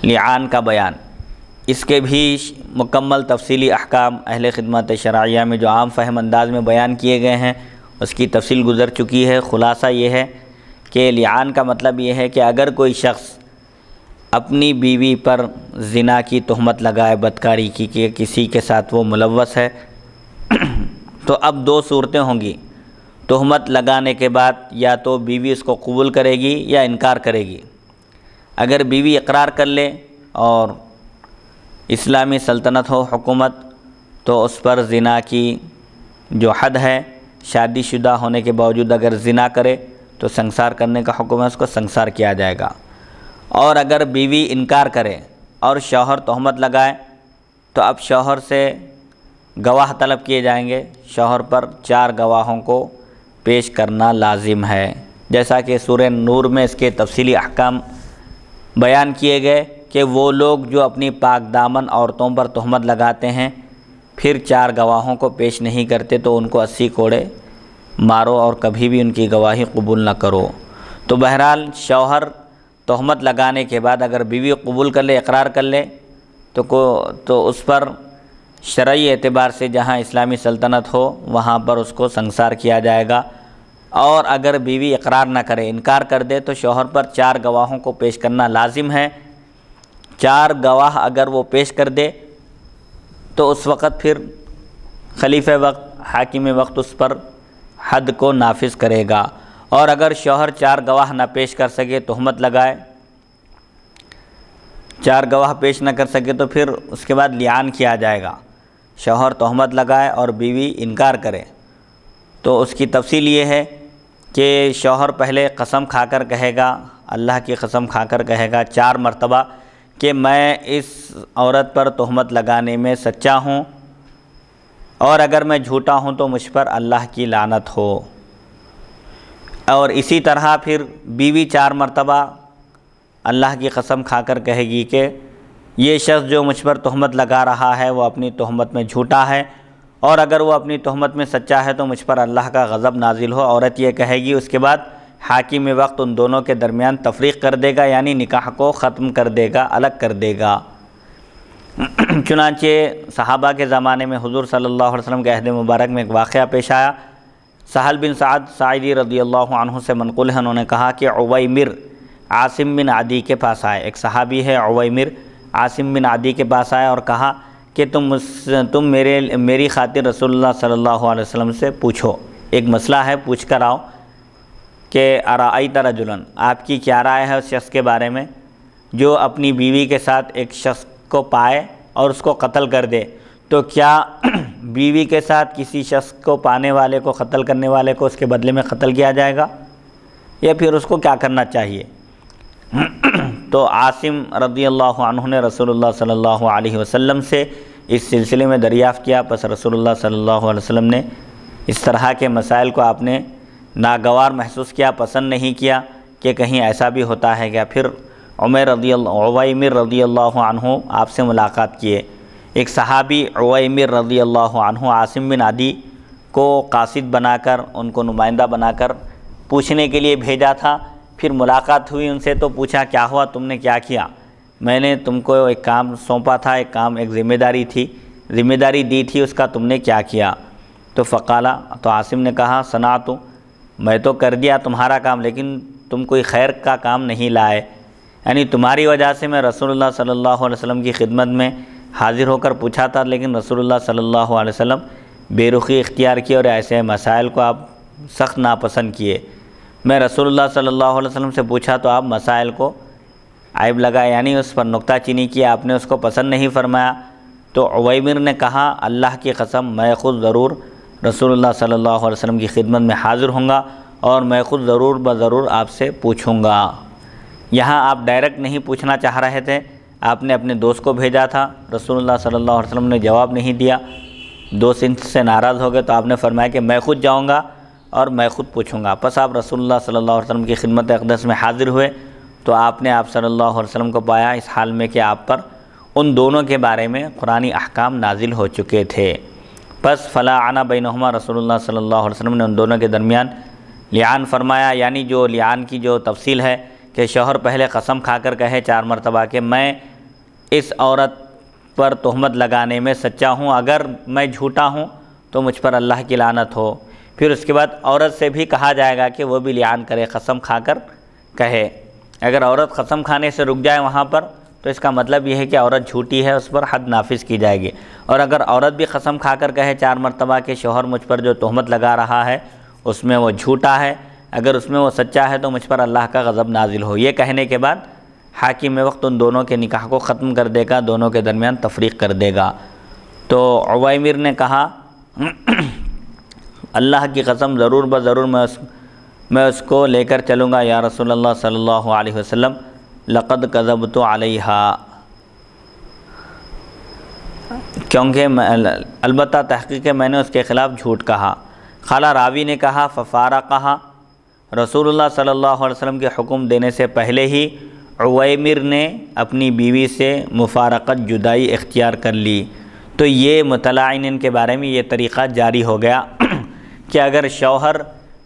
لعان کا بیان، اس کے بھی مکمل تفصیلی احکام اہل خدمت شرعیہ میں جو عام فہم انداز میں بیان کیے گئے ہیں اس کی تفصیل گزر چکی ہے۔ خلاصہ یہ ہے کہ لعان کا مطلب یہ ہے کہ اگر کوئی شخص اپنی بیوی پر زنا کی تہمت لگائے، بدکاری کی کہ کسی کے ساتھ وہ ملوث ہے، تو اب دو صورتیں ہوں گی۔ تہمت لگانے کے بعد یا تو بیوی اس کو قبول کرے گی یا انکار کرے گی۔ اگر بیوی اقرار کر لے اور اسلامی سلطنت ہو حکومت، تو اس پر زنا کی جو حد ہے، شادی شدہ ہونے کے باوجود اگر زنا کرے تو سنسار کرنے کا حکم ہے، اس کو سنسار کیا جائے گا۔ اور اگر بیوی انکار کرے اور شوہر تہمت لگائے تو اب شوہر سے گواہ طلب کیے جائیں گے۔ شوہر پر 4 گواہوں کو پیش کرنا لازم ہے، جیسا کہ سورہ نور میں اس کے تفصیلی احکام بیان کیے گئے کہ وہ لوگ جو اپنی پاک دامن عورتوں پر تہمت لگاتے ہیں پھر 4 گواہوں کو پیش نہیں کرتے تو ان کو 80 کوڑے مارو اور کبھی بھی ان کی گواہی قبول نہ کرو۔ تو بہرحال شوہر تہمت لگانے کے بعد اگر بیوی قبول کر لے، اقرار کر لے تو اس پر شرعی اعتبار سے جہاں اسلامی سلطنت ہو وہاں پر اس کو سنسار کیا جائے گا۔ اور اگر بیوی اقرار نہ کرے، انکار کر دے تو شوہر پر 4 گواہوں کو پیش کرنا لازم ہے۔ 4 گواہ اگر وہ پیش کر دے تو اس وقت پھر خلیفہ وقت، حاکم وقت اس پر حد کو نافذ کرے گا۔ اور اگر شوہر 4 گواہ نہ پیش کر سکے، تہمت لگائے، 4 گواہ پیش نہ کر سکے تو پھر اس کے بعد لعان کیا جائے گا۔ شوہر تہمت لگائے اور بیوی انکار کرے تو اس کی تفصیل یہ ہے کہ شوہر پہلے قسم کھا کر کہے گا، اللہ کی قسم کھا کر کہے گا 4 مرتبہ کہ میں اس عورت پر تہمت لگانے میں سچا ہوں، اور اگر میں جھوٹا ہوں تو مجھ پر اللہ کی لعنت ہو۔ اور اسی طرح پھر بیوی 4 مرتبہ اللہ کی قسم کھا کر کہے گی کہ یہ شخص جو مجھ پر تہمت لگا رہا ہے وہ اپنی تہمت میں جھوٹا ہے، اور اگر وہ اپنی تہمت میں سچا ہے تو مجھ پر اللہ کا غضب نازل ہو۔ عورت یہ کہے گی، اس کے بعد حاکم وقت ان دونوں کے درمیان تفریق کر دے گا، یعنی نکاح کو ختم کر دے گا، الگ کر دے گا۔ چنانچہ صحابہ کے زمانے میں حضور صلی اللہ علیہ وسلم کے عہد مبارک میں ایک واقعہ پیش آیا۔ سہل بن سعد ساعدی رضی اللہ عنہ سے منقول ہے، انہوں نے کہا کہ عویمر عاصم بن عدی کے پاس آئے، ایک صحابی ہے عویمر، عاصم بن عدی کے پاس آئے اور کہا کہ تم میری خاطر رسول اللہ صلی اللہ علیہ وسلم سے پوچھو، ایک مسئلہ ہے، پوچھ کر آؤ کہ ارأیت رجلا، آپ کی کیا رائے ہے اس شخص کے بارے میں جو اپنی بیوی کے ساتھ ایک شخص کو پائے اور اس کو قتل کر دے؟ تو کیا بیوی کے ساتھ کسی شخص کو پانے والے کو، قتل کرنے والے کو اس کے بدلے میں قتل کیا جائے گا، یا پھر اس کو کیا کرنا چاہیے؟ تو عاصم رضی اللہ عنہ نے رسول اللہ صلی اللہ علیہ وسلم سے اس سلسلے میں دریافت کیا، پس رسول اللہ صلی اللہ علیہ وسلم نے اس طرح کے مسائل کو آپ نے ناگوار محسوس کیا، پسند نہیں کیا کہ کہیں ایسا بھی ہوتا ہے کیا۔ پھر عویمر رضی اللہ عنہ آپ سے ملاقات کیے۔ ایک صحابی عویمر رضی اللہ عنہ عاصم بن عدی کو قاصد بنا کر، ان کو نمائندہ بنا کر پوچھنے کے لیے بھیجا تھا۔ پھر ملاقات ہوئی ان سے تو پوچھا کیا ہوا، تم نے کیا کیا؟ میں نے تم کو ایک کام سونپا تھا، ایک ذمہ داری دی تھی، اس کا تم نے کیا کیا؟ تو فقالا، تو عاصم نے کہا صنعت، میں تو کر دیا تمہارا کام، لیکن تم کوئی خیر کا کام نہیں لائے، یعنی تمہاری وجہ سے میں رسول اللہ صلی اللہ علیہ وسلم کی خدمت میں حاضر ہو کر پوچھا تھا، لیکن رسول اللہ صلی اللہ علیہ وسلم بے رخی اختیار کی اور ایسے مسائل کو آپ سخت ناپسند کیے۔ میں رسول اللہ صلی اللہ علیہ وسلم سے پوچھا تو آپ مسائل کو عیب لگائے، یعنی اس پر نکتہ چینی کیا، آپ نے اس کو پسند نہیں فرمایا۔ تو عویمر نے کہا اللہ کی قسم میں خود ضرور رسول اللہ صلی اللہ علیہ وسلم کی خدمت میں حاضر ہوں گا اور میں خود ضرور آپ سے پوچھوں گا۔ یہاں آپ ڈائریکٹ نہیں پوچھنا چاہ رہے تھے، آپ نے اپنے دوست کو بھیجا تھا، رسول اللہ صلی اللہ علیہ وسلم نے جواب نہیں دیا، دوست ان سے ناراض ہو گئے تو آپ نے فرمایا کہ میں خود جاؤں گا اور میں خود پوچھوں گا۔ پس آپ رسول اللہ صلی اللہ علیہ وسلم کی خدمت اقدس میں حاضر ہوئے تو آپ نے آپ صلی اللہ علیہ وسلم کو پایا اس حال میں کہ آپ پر ان دونوں کے بارے میں قرآنی احکام نازل ہو چکے تھے۔ پس فلاعن بینہما، رسول اللہ صلی اللہ علیہ وسلم نے ان دونوں کے درمیان لعان فرمایا، یعنی جو لعان کی جو تفصیل ہے کہ شوہر پہلے قسم کھا کر کہے 4 مرتبہ کہ میں اس عورت پر تہمت لگانے میں سچا ہوں، اگر میں جھوٹا ہوں تو مجھ پر اللہ کی لعنت ہو۔ پھر اس کے بعد عورت سے بھی کہا جائے گا کہ وہ بھی لعان کرے، قسم کھا کر کہے۔ اگر عورت قسم کھانے سے رک جائے وہاں پر تو اس کا مطلب یہ ہے کہ عورت جھوٹی ہے، اس پر حد نافذ کی جائے گی۔ اور اگر عورت بھی قسم کھا کر کہے 4 مرتبہ کہ شوہر مجھ پر جو تہمت لگا رہا ہے اس میں وہ جھوٹا ہے، اگر اس میں وہ سچا ہے تو مجھ پر اللہ کا غضب نازل ہو، یہ کہنے کے بعد حاکم وقت ان دونوں کے نکاح کو ختم کر دے گا، دونوں کے درمیان تفریق کر دے گا۔ تو عویمر نے کہا اللہ کی قسم ضرور بضرور میں اس کو لے کر چلوں گا یا رسول اللہ صلی اللہ علیہ وسلم، لقد کذبت علیہا، کیونکہ البتہ تحقیق میں نے اس کے خلاف جھوٹ کہا۔ قال راوی نے کہا ففارقہا، رسول اللہ صلی اللہ علیہ وسلم کے حکم دینے سے پہلے ہی عویمر نے اپنی بیوی سے مفارقت، جدائی اختیار کر لی۔ تو یہ متلاعنین کے بارے میں یہ طریقہ جاری ہو گیا کہ اگر شوہر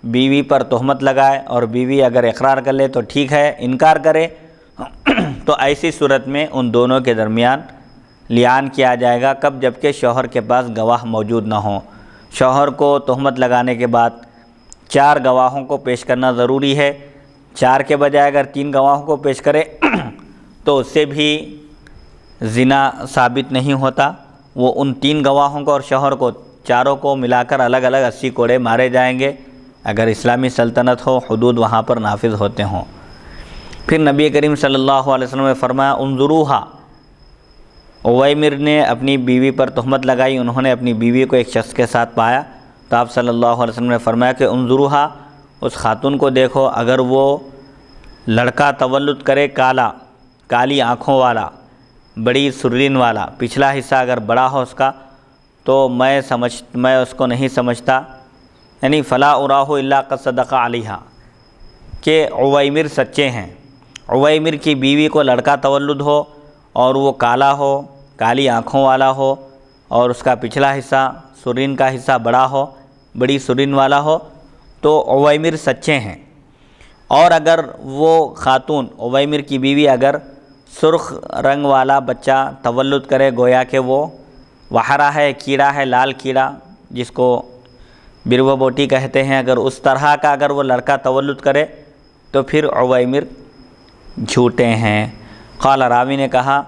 بیوی پر تہمت لگائے اور بیوی اگر اقرار کر لے تو ٹھیک ہے، انکار کرے تو ایسی صورت میں ان دونوں کے درمیان لعان کیا جائے گا۔ کب؟ جبکہ شوہر کے پاس گواہ موجود نہ ہوں۔ شوہر کو تہمت لگانے کے بعد 4 گواہوں کو پیش کرنا ضروری ہے، 4 کے بجائے اگر 3 گواہوں کو پیش کرے تو اس سے بھی زنا ثابت نہیں ہوتا۔ وہ ان 3 گواہوں کو اور شوہر کو چاروں کو ملا کر الگ الگ 80 کوڑے مارے جائیں گے اگر اسلامی سلطنت ہو، حدود وہاں پر نافذ ہوتے ہوں۔ پھر نبی کریم صلی اللہ علیہ وسلم نے فرمایا انظروہا، عویمر نے اپنی بیوی پر تہمت لگائی، انہوں نے اپنی بیوی کو ایک شخص کے ساتھ پایا تو آپ صلی اللہ علیہ وسلم نے فرمایا کہ انظروہا، اس خاتون کو دیکھو، اگر وہ لڑکا تولد کرے کالی آنکھوں والا، بڑی سرین والا، پچھلا حصہ اگر بڑا ہو اس کا تو میں اس کو نہیں سمجھتا، یعنی فلا اراہ الا قد صدق علیہا، کہ عویمر سچے ہیں۔ عویمر کی بیوی کو لڑکا تولد ہو اور وہ کالا ہو، کالی آنکھوں والا ہو اور اس کا پچھلا حصہ سرین کا حصہ بڑا ہو، بڑی سرین والا ہو تو عویمر سچے ہیں۔ اور اگر وہ خاتون عویمر کی بیوی اگر سرخ رنگ والا بچہ تولد کرے، گویا کہ وہ وحرہ ہے، کیڑا ہے، لال کیڑا جس کو برو بوٹی کہتے ہیں، اگر اس طرح کا اگر وہ لڑکا تولد کرے تو پھر عویمر جھوٹے ہیں۔ قال راوی نے کہا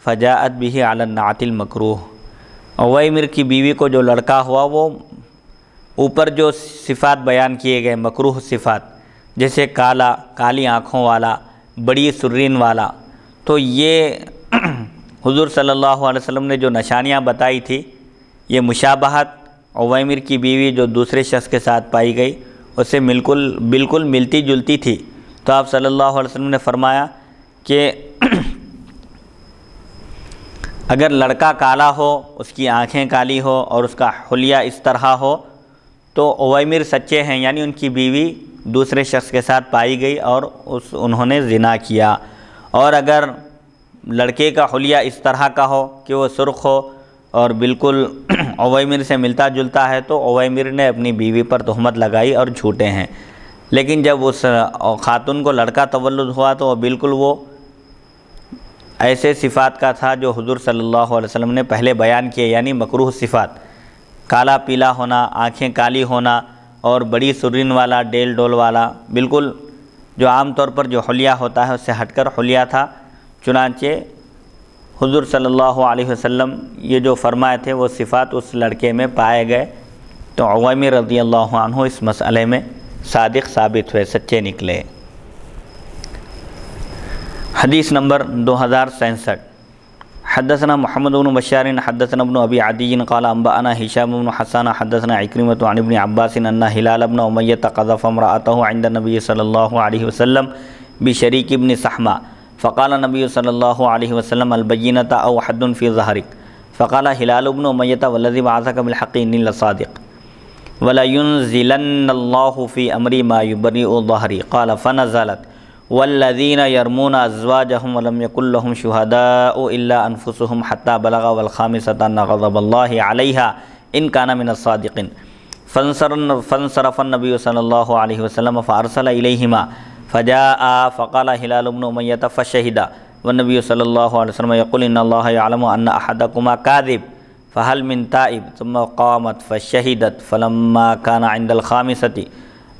فجاءت به علی النعت المکروہ، عویمر کی بیوی کو جو لڑکا ہوا وہ اوپر جو صفات بیان کیے گئے مکروہ صفات، جیسے کالی آنکھوں والا، بڑی سرین والا، تو یہ حضور صلی اللہ علیہ وسلم نے جو نشانیاں بتائی تھی، یہ مشابہت عویمر کی بیوی جو دوسرے شخص کے ساتھ پائی گئی اس سے بالکل ملتی جلتی تھی۔ تو آپ صلی اللہ علیہ وسلم نے فرمایا کہ اگر لڑکا کالا ہو، اس کی آنکھیں کالی ہو اور اس کا حلیہ اس طرح ہو تو عویمر سچے ہیں، یعنی ان کی بیوی دوسرے شخص کے ساتھ پائی گئی اور انہوں نے زنا کیا۔ اور اگر لڑکے کا حلیہ اس طرح کا ہو کہ وہ سرخ ہو اور بالکل عویمر سے ملتا جلتا ہے تو عویمر نے اپنی بیوی پر تہمت لگائی اور جھوٹے ہیں۔ لیکن جب اس خاتون کو لڑکا تولد ہوا تو وہ بالکل وہ ایسے صفات کا تھا جو حضور صلی اللہ علیہ وسلم نے پہلے بیان کیے، یعنی مکروہ صفات، کالا پیلا ہونا، آنکھیں کالی ہونا اور بڑی سرین والا، ڈیل ڈول والا، بالکل جو عام طور پر جو حلیہ ہوتا ہے اس سے ہٹ کر حلیہ تھا۔ چنانچہ حضور صلی اللہ علیہ وسلم یہ جو فرمائے تھے وہ صفات اس لڑکے میں پائے گئے، تو عویمر رضی اللہ عنہ اس مسئلے میں صادق ثابت ہوئے، سچے نکلے۔ حدیث نمبر 2067 حدثنا محمد بن بشار حدثنا ابن ابی عدی قال انبأنا هشام بن حسان حدثنا عكرمة عن ابن عباس ان هلال بن امیہ قذف امرأته عند النبي صلی اللہ علیہ وسلم بشریک ابن سحمہ فقال النبي صلی اللہ علیہ وسلم البینۃ او حد فی ظہرک فقال هلال بن امیہ والذی بعثک بالحق انی لصادق وَلَيُنزِلَنَّ اللَّهُ فِي أَمْرِ مَا يُبْرِئُ ظَهْرِي قال فنزلت والذین يرمون ازواجهم ولم يكن لهم شهداء الا انفسهم حتى بلغ والخامسة ان غضب الله عليها ان كان من الصادقين فانصرف النبي صلى الله عليه وسلم فارسل اليهما فجاء فقال هلال بن أمية فشهد والنبي صلى الله عليه وسلم يقول إن الله يعلم أن أحدكما كاذب فهل من تائب ثم قامت فشهدت فلما كان عند الخامسة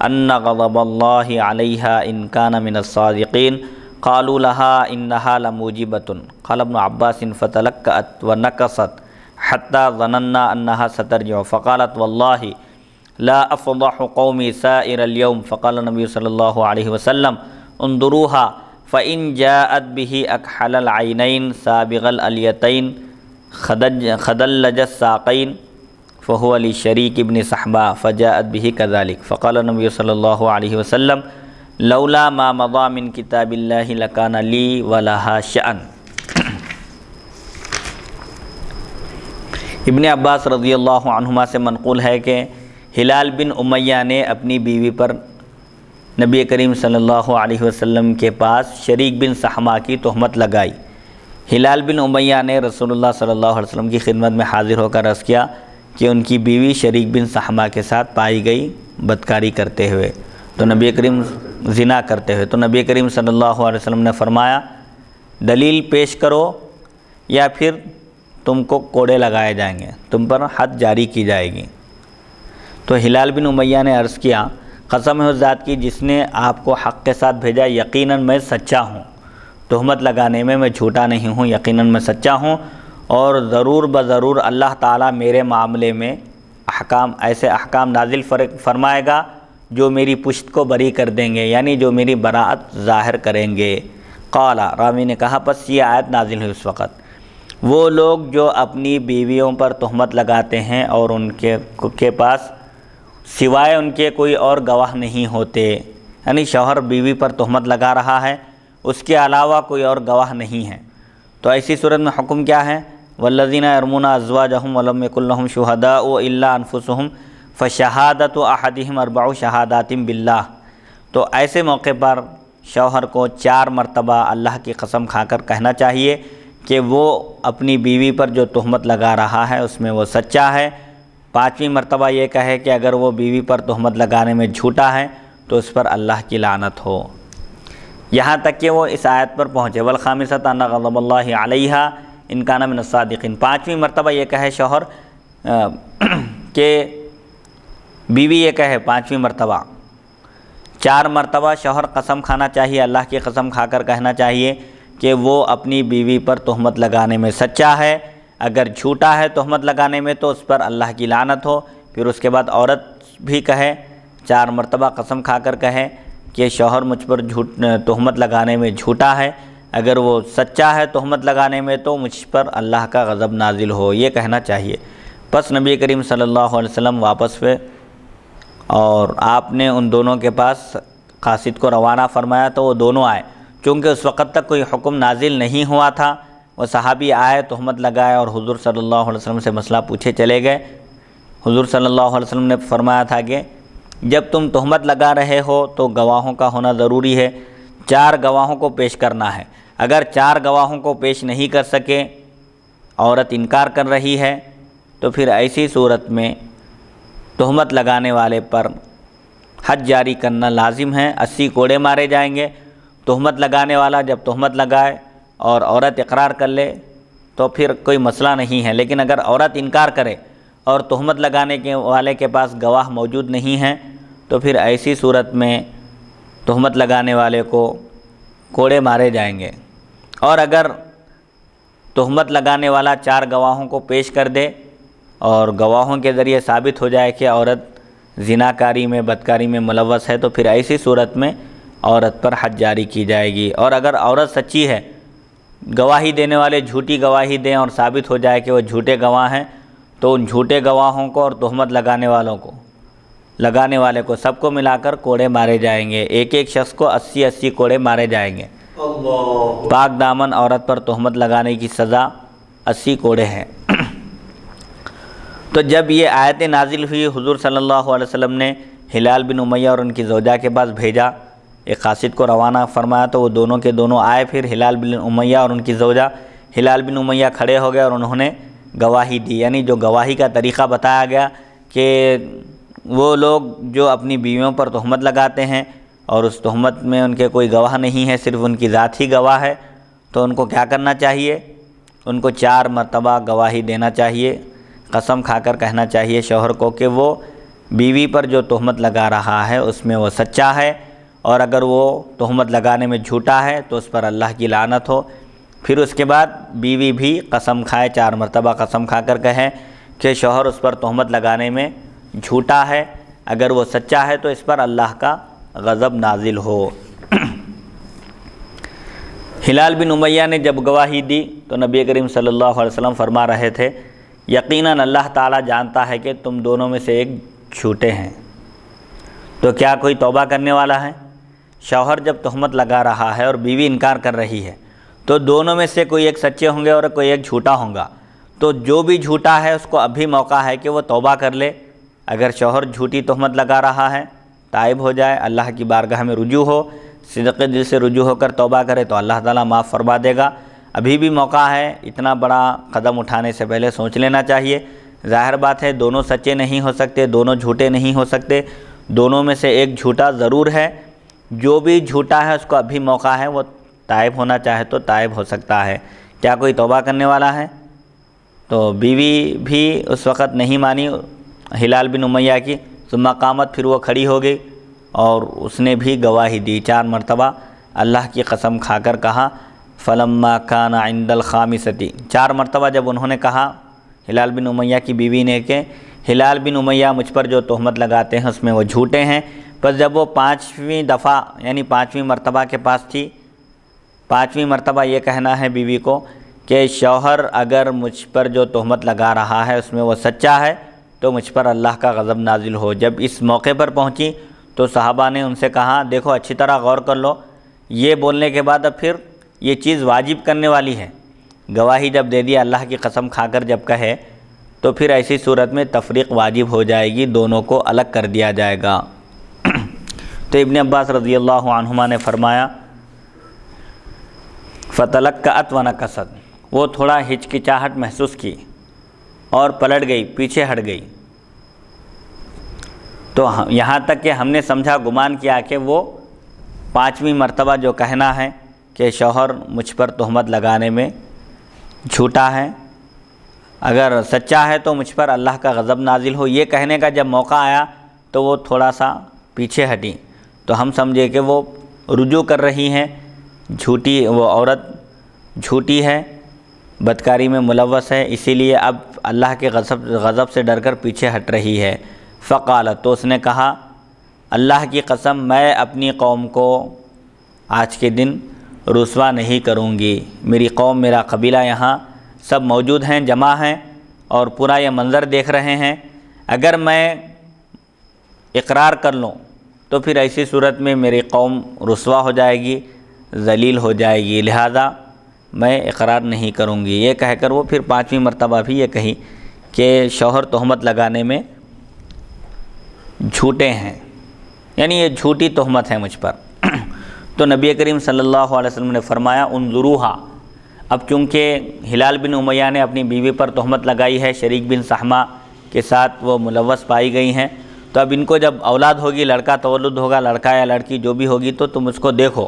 أن غضب الله عليها إن كان من الصادقين قالوا لها إنها لموجبة قال ابن عباس فتلكأت ونكصت حتى ظننا أنها سترجع فقالت والله لا أفضح قومي سائر اليوم فقال النبي صلى الله عليه وسلم انظروها فإن جاءت به أكحل العينين سابغ الأليتين خدلج الساقين فهو لشريك بن صحباء فجاءت به كذلك فقال النبي صلى الله عليه وسلم لولا ما مضى من كتاب الله لكان لي ولها شأن۔ ابن عباس رضی اللہ عنہما سے منقول ہے کہ ہلال بن امیہ نے اپنی بیوی پر نبی کریم صلی اللہ علیہ وسلم کے پاس شریک بن صحمہ کی تہمت لگائی۔ ہلال بن امیہ نے رسول اللہ صلی اللہ علیہ وسلم کی خدمت میں حاضر ہو کر عرض کیا کہ ان کی بیوی شریک بن صحمہ کے ساتھ پائی گئی بدکاری کرتے ہوئے، تو نبی کریم زنا کرتے ہوئے، تو نبی کریم صلی اللہ علیہ وسلم نے فرمایا دلیل پیش کرو یا پھر تم کو کوڑے لگائے جائیں گے، تم پر حد جاری کی جائے گی۔ تو ہلال بن امیہ نے عرض کیا قسم ہے اس ذات کی جس نے آپ کو حق کے ساتھ بھیجا، یقیناً میں سچا ہوں، تہمت لگانے میں جھوٹا نہیں ہوں، یقیناً میں سچا ہوں، اور ضرور بضرور اللہ تعالیٰ میرے معاملے میں ایسے احکام نازل فرمائے گا جو میری پشت کو بری کر دیں گے، یعنی جو میری براءت ظاہر کریں گے۔ قال، راوی نے کہا پس یہ آیت نازل ہوئی اس وقت، وہ لوگ جو اپنی بیویوں پر تہمت لگاتے ہیں اور ان کے پاس سوائے ان کے کوئی اور گواہ نہیں ہوتے، یعنی شوہر بیوی پر تہمت لگا رہا ہے، اس کے علاوہ کوئی اور گواہ نہیں ہے، تو ایسی صورت میں حکم کیا ہے؟ والذین یرمون ازواجہم ولم یکن لہم شہداء الا انفسہم فشہادۃ احدہم 4 شہادات باللہ۔ تو ایسے موقع پر شوہر کو 4 مرتبہ اللہ کی قسم کھا کر کہنا چاہیے کہ وہ اپنی بیوی پر جو تہمت لگا رہا ہے اس میں وہ سچا ہے۔ 5ویں مرتبہ یہ کہے کہ اگر وہ بیوی پر تہمت لگانے میں جھوٹا ہے تو اس پر اللہ کی لعنت ہو، یہاں تک کہ وہ اس آیت پر پہنچے والخامسۃ ان غضب اللہ علیہا ان کان من الصادقین۔ 5ویں مرتبہ یہ کہے شوہر کہ بیوی یہ کہے 5ویں مرتبہ، 4 مرتبہ شوہر قسم کھانا چاہیے، اللہ کی قسم کھا کر کہنا چاہیے کہ وہ اپنی بیوی پر تہمت لگانے میں سچا ہے، اگر جھوٹا ہے تہمت لگانے میں تو اس پر اللہ کی لعنت ہو۔ پھر اس کے بعد عورت بھی کہے، 4 مرتبہ قسم کھا کر کہے کہ شوہر مجھ پر تہمت لگانے میں جھوٹا ہے، اگر وہ سچا ہے تہمت لگانے میں تو مجھ پر اللہ کا غضب نازل ہو، یہ کہنا چاہیے۔ پس نبی کریم صلی اللہ علیہ وسلم واپس ہوئے اور آپ نے ان دونوں کے پاس قاصد کو روانہ فرمایا تو وہ دونوں آئے، چونکہ اس وقت تک کوئی حکم نازل نہیں ہوا تھا۔ وہ صحابی آئے، تہمت لگائے اور حضور صلی اللہ علیہ وسلم سے مسئلہ پوچھے چلے گئے۔ حضور صلی اللہ علیہ وسلم نے فرمایا تھا کہ جب تم تہمت لگا رہے ہو تو گواہوں کا ہونا ضروری ہے، 4 گواہوں کو پیش کرنا ہے، اگر 4 گواہوں کو پیش نہیں کر سکے، عورت انکار کر رہی ہے، تو پھر ایسی صورت میں تہمت لگانے والے پر حد جاری کرنا لازم ہے، 80 کوڑے مارے جائیں گے۔ تہمت لگانے والا جب تہمت لگائے اور عورت اقرار کر لے تو پھر کوئی مسئلہ نہیں ہے، لیکن اگر عورت انکار کرے اور تہمت لگانے کے والے کے پاس گواہ موجود نہیں ہیں تو پھر ایسی صورت میں تہمت لگانے والے کو کوڑے مارے جائیں گے، اور اگر تہمت لگانے والا 4 گواہوں کو پیش کر دے اور گواہوں کے ذریعے ثابت ہو جائے کہ عورت زناکاری میں بدکاری میں ملوث ہے تو پھر ایسی صورت میں عورت پر حد جاری کی جائے گی۔ اور اگر عورت سچی ہے، گواہی دینے والے جھوٹی گواہی دیں اور ثابت ہو جائے کہ وہ جھوٹے گواہ ہیں تو ان جھوٹے گواہوں کو اور تہمت لگانے والے کو سب کو ملا کر کوڑے مارے جائیں گے، ایک شخص کو 80 کوڑے مارے جائیں گے۔ پاک دامن عورت پر تہمت لگانے کی سزا 80 کوڑے ہے۔ تو جب یہ آیتیں نازل ہوئی، حضور صلی اللہ علیہ وسلم نے ہلال بن امیہ اور ان کی زوجہ کے پاس بھیجا، ایک قاصد کو روانہ فرمایا تو وہ دونوں کے دونوں آئے۔ پھر ہلال بن امیہ اور ان کی زوجہ، ہلال بن امیہ کھڑے ہو گئے اور انہوں نے گواہی دی، یعنی جو گواہی کا طریقہ بتایا گیا کہ وہ لوگ جو اپنی بیویوں پر تہمت لگاتے ہیں اور اس تہمت میں ان کے کوئی گواہ نہیں ہے، صرف ان کی ذات ہی گواہ ہے، تو ان کو کیا کرنا چاہیے؟ ان کو 4 مرتبہ گواہی دینا چاہیے، قسم کھا کر کہنا چاہیے شوہر کو کہ وہ بیوی پر جو تہمت لگا رہا ہے اس میں وہ سچا ہے، اور اگر وہ تہمت لگانے میں جھوٹا ہے تو اس پر اللہ کی لعنت ہو۔ پھر اس کے بعد بیوی بھی قسم کھائے، 4 مرتبہ قسم کھا کر کہیں کہ شوہر اس پر تہمت لگانے میں جھوٹا ہے، اگر وہ سچا ہے تو اس پر اللہ کا غضب نازل ہو۔ ہلال بن امیہ نے جب گواہی دی تو نبی کریم صلی اللہ علیہ وسلم فرما رہے تھے یقیناً اللہ تعالیٰ جانتا ہے کہ تم دونوں میں سے ایک جھوٹے ہیں، تو کیا کوئی توبہ کرنے والا ہے؟ شوہر جب تہمت لگا رہا ہے اور بیوی انکار کر رہی ہے تو دونوں میں سے کوئی ایک سچے ہوں گے اور کوئی ایک جھوٹا ہوگا، تو جو بھی جھوٹا ہے اس کو ابھی موقع ہے کہ وہ توبہ کر لے۔ اگر شوہر جھوٹی تہمت لگا رہا ہے تائب ہو جائے، اللہ کی بارگاہ میں رجوع ہو، صدق دل سے رجوع ہو کر توبہ کرے تو اللہ تعالیٰ معاف فرما دے گا۔ ابھی بھی موقع ہے، اتنا بڑا قدم اٹھانے سے پہلے سوچ لینا چاہیے۔ ظاہر بات ہے دونوں سچے نہیں ہو سکتے، دونوں جھوٹے نہیں ہو سکتے، دونوں میں سے ایک جھوٹا ضرور ہے۔ جو بھی جھوٹا ہے اس کو ابھی موقع ہے، وہ تائب ہونا چاہے تو تائب ہو سکتا ہے۔ کیا کوئی توبہ کرنے والا ہے؟ تو بیوی بھی اس وقت نہیں مانی ہلال بن امیہ کی، ثم قامت، پھر وہ کھڑی ہو گئی اور اس نے بھی گواہی دی، 4 مرتبہ اللہ کی قسم کھا کر کہا فلما کان عند الخامسۃ، 4 مرتبہ جب انہوں نے کہا ہلال بن امیہ کی بیوی نے کہ ہلال بن امیہ مجھ پر جو تہمت لگاتے ہیں اس میں وہ جھوٹے ہیں، پس جب وہ 5ویں دفعہ یعنی 5ویں مرتبہ کے پاس تھی، 5ویں مرتبہ یہ کہنا ہے بیوی کو کہ شوہر اگر مجھ پر جو تہمت لگا رہا ہے اس میں وہ سچا ہے تو مجھ پر اللہ کا غضب نازل ہو۔ جب اس موقع پر پہنچی تو صحابہ نے ان سے کہا دیکھو اچھی طرح غور کر لو، یہ بولنے کے بعد اب پھر یہ چیز واجب کرنے والی ہے۔ گواہی جب دے دیا، اللہ کی قسم کھا کر جب کہے تو پھر ایسی صورت میں تفریق واجب ہو جائے گی، دونوں کو الگ کر دیا جائے گا۔ تو ابن عباس رضی اللہ عنہما نے فرمایا فَتَلَكَّأَتْ وَنَكَسَتْ، وہ تھوڑا ہچکچاہٹ محسوس کی اور پلٹ گئی، پیچھے ہٹ گئی۔ تو یہاں تک کہ ہم نے سمجھا، گمان کیا کہ وہ 5ویں مرتبہ جو کہنا ہے کہ شوہر مجھ پر تہمت لگانے میں جھوٹا ہے، اگر سچا ہے تو مجھ پر اللہ کا غضب نازل ہو، یہ کہنے کا جب موقع آیا تو وہ تھوڑا سا پیچھے ہٹی، تو ہم سمجھے کہ وہ رجوع کر رہی ہیں، جھوٹی وہ عورت جھوٹی ہے، بدکاری میں ملوث ہے، اسی لیے اب اللہ کے غضب سے ڈر کر پیچھے ہٹ رہی ہے۔ فقالت، تو اس نے کہا اللہ کی قسم میں اپنی قوم کو آج کے دن رسوا نہیں کروں گی، میری قوم، میرا قبیلہ یہاں سب موجود ہیں، جمع ہیں اور پورا یہ منظر دیکھ رہے ہیں، اگر میں اقرار کر لوں تو پھر ایسی صورت میں میری قوم رسوا ہو جائے گی، ذلیل ہو جائے گی، لہذا میں اقرار نہیں کروں گی۔ یہ کہہ کر وہ پھر 5ویں مرتبہ بھی یہ کہی کہ شوہر تہمت لگانے میں جھوٹے ہیں، یعنی یہ جھوٹی تہمت ہے مجھ پر۔ تو نبی کریم صلی اللہ علیہ وسلم نے فرمایا انظروہا، اب چونکہ ہلال بن امیہ نے اپنی بیوی پر تہمت لگائی ہے، شریک بن سہمہ کے ساتھ وہ ملوث پائی گئی ہیں، تو اب ان کو جب اولاد ہوگی، لڑکا تولد ہوگا، لڑکا یا لڑکی جو بھی ہوگی، تو تم اس کو دیکھو۔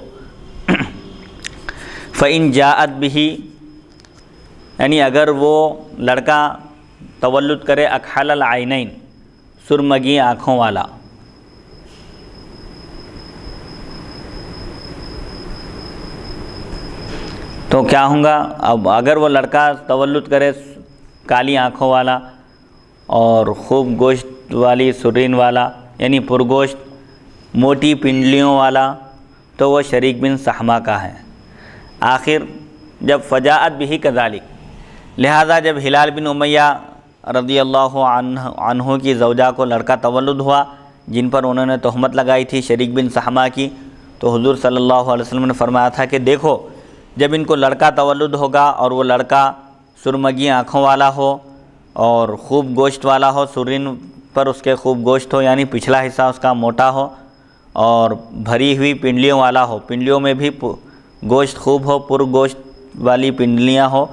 فَإِن جَاءَتْ بِهِ، یعنی اگر وہ لڑکا تولد کرے اکحل العینین، سرمگی آنکھوں والا، تو کیا ہوں گا؟ اب اگر وہ لڑکا تولد کرے کالی آنکھوں والا اور خوب گوشت والی سرین والا، یعنی پرگوشت موٹی پنڈلیوں والا، تو وہ شریک بن سہمہ کا ہے۔ آخر جب فجاءت بھی کذالک، لہذا جب ہلال بن امیہ رضی اللہ عنہ کی زوجہ کو لڑکا تولد ہوا جن پر انہوں نے تہمت لگائی تھی شریک بن سہمہ کی، تو حضور صلی اللہ علیہ وسلم نے فرمایا تھا کہ دیکھو جب ان کو لڑکا تولد ہوگا اور وہ لڑکا سرمگی آنکھوں والا ہو اور خوب گوشت والا ہو، سرین پر اس کے خوب گوشت ہو، یعنی پچھلا حصہ اس کا موٹا ہو اور بھری ہوئی پنڈلیوں والا ہو، پنڈلیوں میں بھی گوشت خوب ہو، پر گوشت والی پنڈلیاں ہو،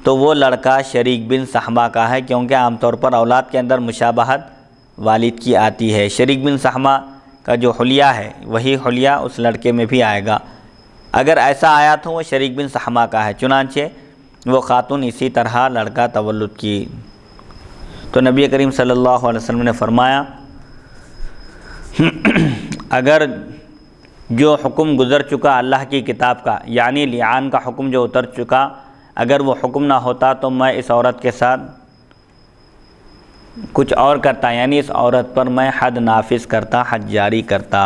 تو وہ لڑکا شریک بن سہمہ کا ہے، کیونکہ عام طور پر اولاد کے اندر مشابہت والد کی آتی ہے۔ شریک بن سہمہ کا جو حلیہ ہے وہی حلیہ اس لڑکے میں بھی آئے گا۔ اگر ایسا آیا تو وہ شریک بن سحمہ کا ہے، چنانچہ وہ خاتون اسی طرح لڑکا تولد کی۔ تو نبی کریم صلی اللہ علیہ وسلم نے فرمایا اگر جو حکم گزر چکا اللہ کی کتاب کا، یعنی لعان کا حکم جو اتر چکا، اگر وہ حکم نہ ہوتا تو میں اس عورت کے ساتھ کچھ اور کرتا، یعنی اس عورت پر میں حد نافذ کرتا، حد جاری کرتا۔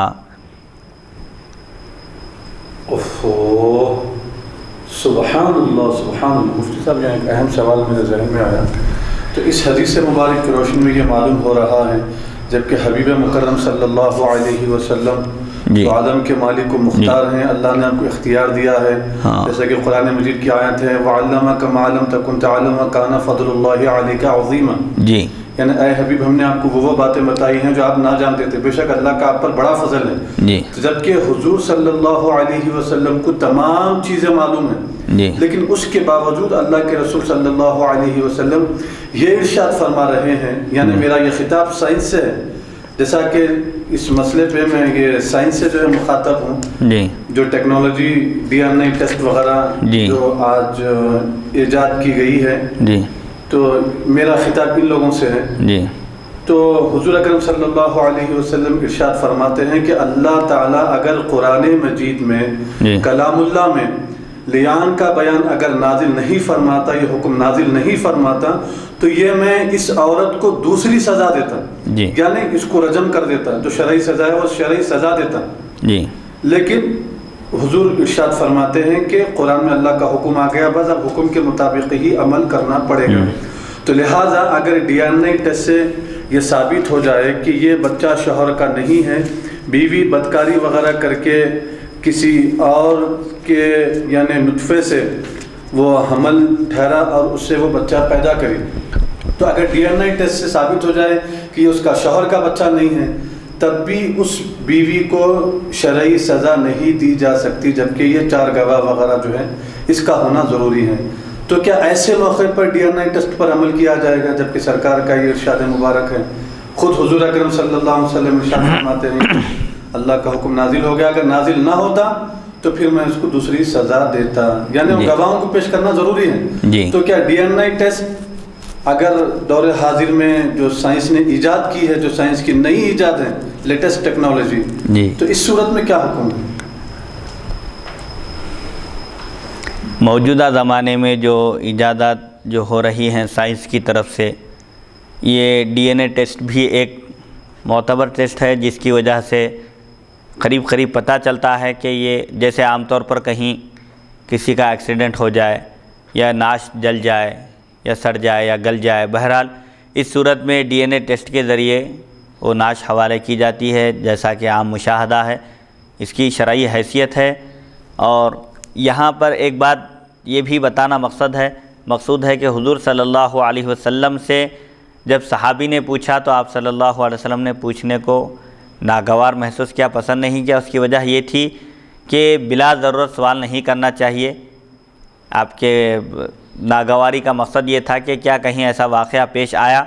سبحان اللہ سبحان اللہ۔ مفتی صاحب یہاں ایک اہم سوال میرے ذہن میں آیا، تو اس حدیث مبارک کی روشنی میں یہ معلوم ہو رہا ہے جبکہ حبیب مکرم صلی اللہ علیہ وسلم جو عالم کے مالک و مختار ہیں، اللہ نے آپ کو اختیار دیا ہے، جیسا کہ قرآن مجید کی آیت ہے وَعَلَّمَكَ مَا لَمْ تَكُنْ تَعْلَمُ وَكَانَ فَضْلُ اللَّهِ عَلَيْكَ عَظِيمًا۔ جی، یعنی اے حبیب ہم نے آپ کو وہ باتیں بتائی ہیں جو آپ نہ جانتے تھے، بے شک اللہ کا آپ پر بڑا فضل ہے۔ جی، جبکہ حضور صلی اللہ علیہ وسلم کو تمام چیزیں معلوم ہیں، جی، لیکن اس کے باوجود اللہ کے رسول صلی اللہ علیہ وسلم یہ ارشاد فرما رہے ہیں، یعنی میرا یہ خطاب سائنس سے ہے، جیسا کہ اس مسئلے پہ میں یہ سائنس سے جو ہے مخاطب ہوں، جی، جو ٹیکنالوجی DNA ٹیسٹ وغیرہ جی، جو آج ایجاد کی گئی ہے، جی، تو میرا خطاب ان لوگوں سے ہے۔ جی، تو حضور اکرم صلی اللہ علیہ وسلم ارشاد فرماتے ہیں کہ اللہ تعالیٰ اگر قرآن مجید میں کلام اللہ میں لیان کا بیان اگر نازل نہیں فرماتا، یہ حکم نازل نہیں فرماتا، تو یہ میں اس عورت کو دوسری سزا دیتا، یعنی اس کو رجم کر دیتا، جو شرعی سزا ہے وہ شرعی سزا دیتا۔ لیکن حضور ارشاد فرماتے ہیں کہ قرآن میں اللہ کا حکم آ گیا، بس اب حکم کے مطابق ہی عمل کرنا پڑے گا۔ تو لہٰذا اگر DNA ٹیسٹ سے یہ ثابت ہو جائے کہ یہ بچہ شوہر کا نہیں ہے، بیوی بدکاری وغیرہ کر کے کسی اور کے یعنی نطفے سے وہ حمل ٹھہرا اور اس سے وہ بچہ پیدا کری، تو اگر DNA ٹیسٹ سے ثابت ہو جائے کہ یہ اس کا شوہر کا بچہ نہیں ہے، تب بھی اس بیوی کو شرعی سزا نہیں دی جا سکتی، جبکہ یہ 4 گواہ وغیرہ جو ہے اس کا ہونا ضروری ہے۔ تو کیا ایسے موقع پر DNA ٹیسٹ پر عمل کیا جائے گا جبکہ سرکار کا یہ ارشاد مبارک ہے؟ خود حضور اکرم صلی اللہ علیہ وسلم ارشاد فرماتے ہیں اللہ کا حکم نازل ہو گیا، اگر نازل نہ ہوتا تو پھر میں اس کو دوسری سزا دیتا، یعنی گواہوں کو پیش کرنا ضروری ہے۔ تو کیا DNA ٹیسٹ اگر دور حاضر میں جو سائنس نے ایجاد کی ہے، جو سائنس کی نئی ایجاد ہے، لیٹسٹ ٹیکنالوجی، تو اس صورت میں کیا حکم ہے؟ موجودہ زمانے میں جو ایجادات جو ہو رہی ہیں سائنس کی طرف سے، یہ DNA ٹیسٹ بھی ایک معتبر ٹیسٹ ہے، جس کی وجہ سے قریب پتہ چلتا ہے کہ یہ جیسے عام طور پر کہیں کسی کا ایکسیڈنٹ ہو جائے یا ناش جل جائے یا سڑ جائے یا گل جائے، بہرحال اس صورت میں DNA ٹیسٹ کے ذریعے وہ ناش حوالے کی جاتی ہے، جیسا کہ عام مشاہدہ ہے، اس کی شرعی حیثیت ہے۔ اور یہاں پر ایک بات یہ بھی بتانا مقصود ہے کہ حضور صلی اللہ علیہ وسلم سے جب صحابی نے پوچھا تو آپ صلی اللہ علیہ وسلم نے پوچھنے کو ناگوار محسوس کیا، پسند نہیں کیا۔ اس کی وجہ یہ تھی کہ بلا ضرورت سوال نہیں کرنا چاہیے۔ آپ کے ناگواری کا مقصد یہ تھا کہ کیا کہیں ایسا واقعہ پیش آیا،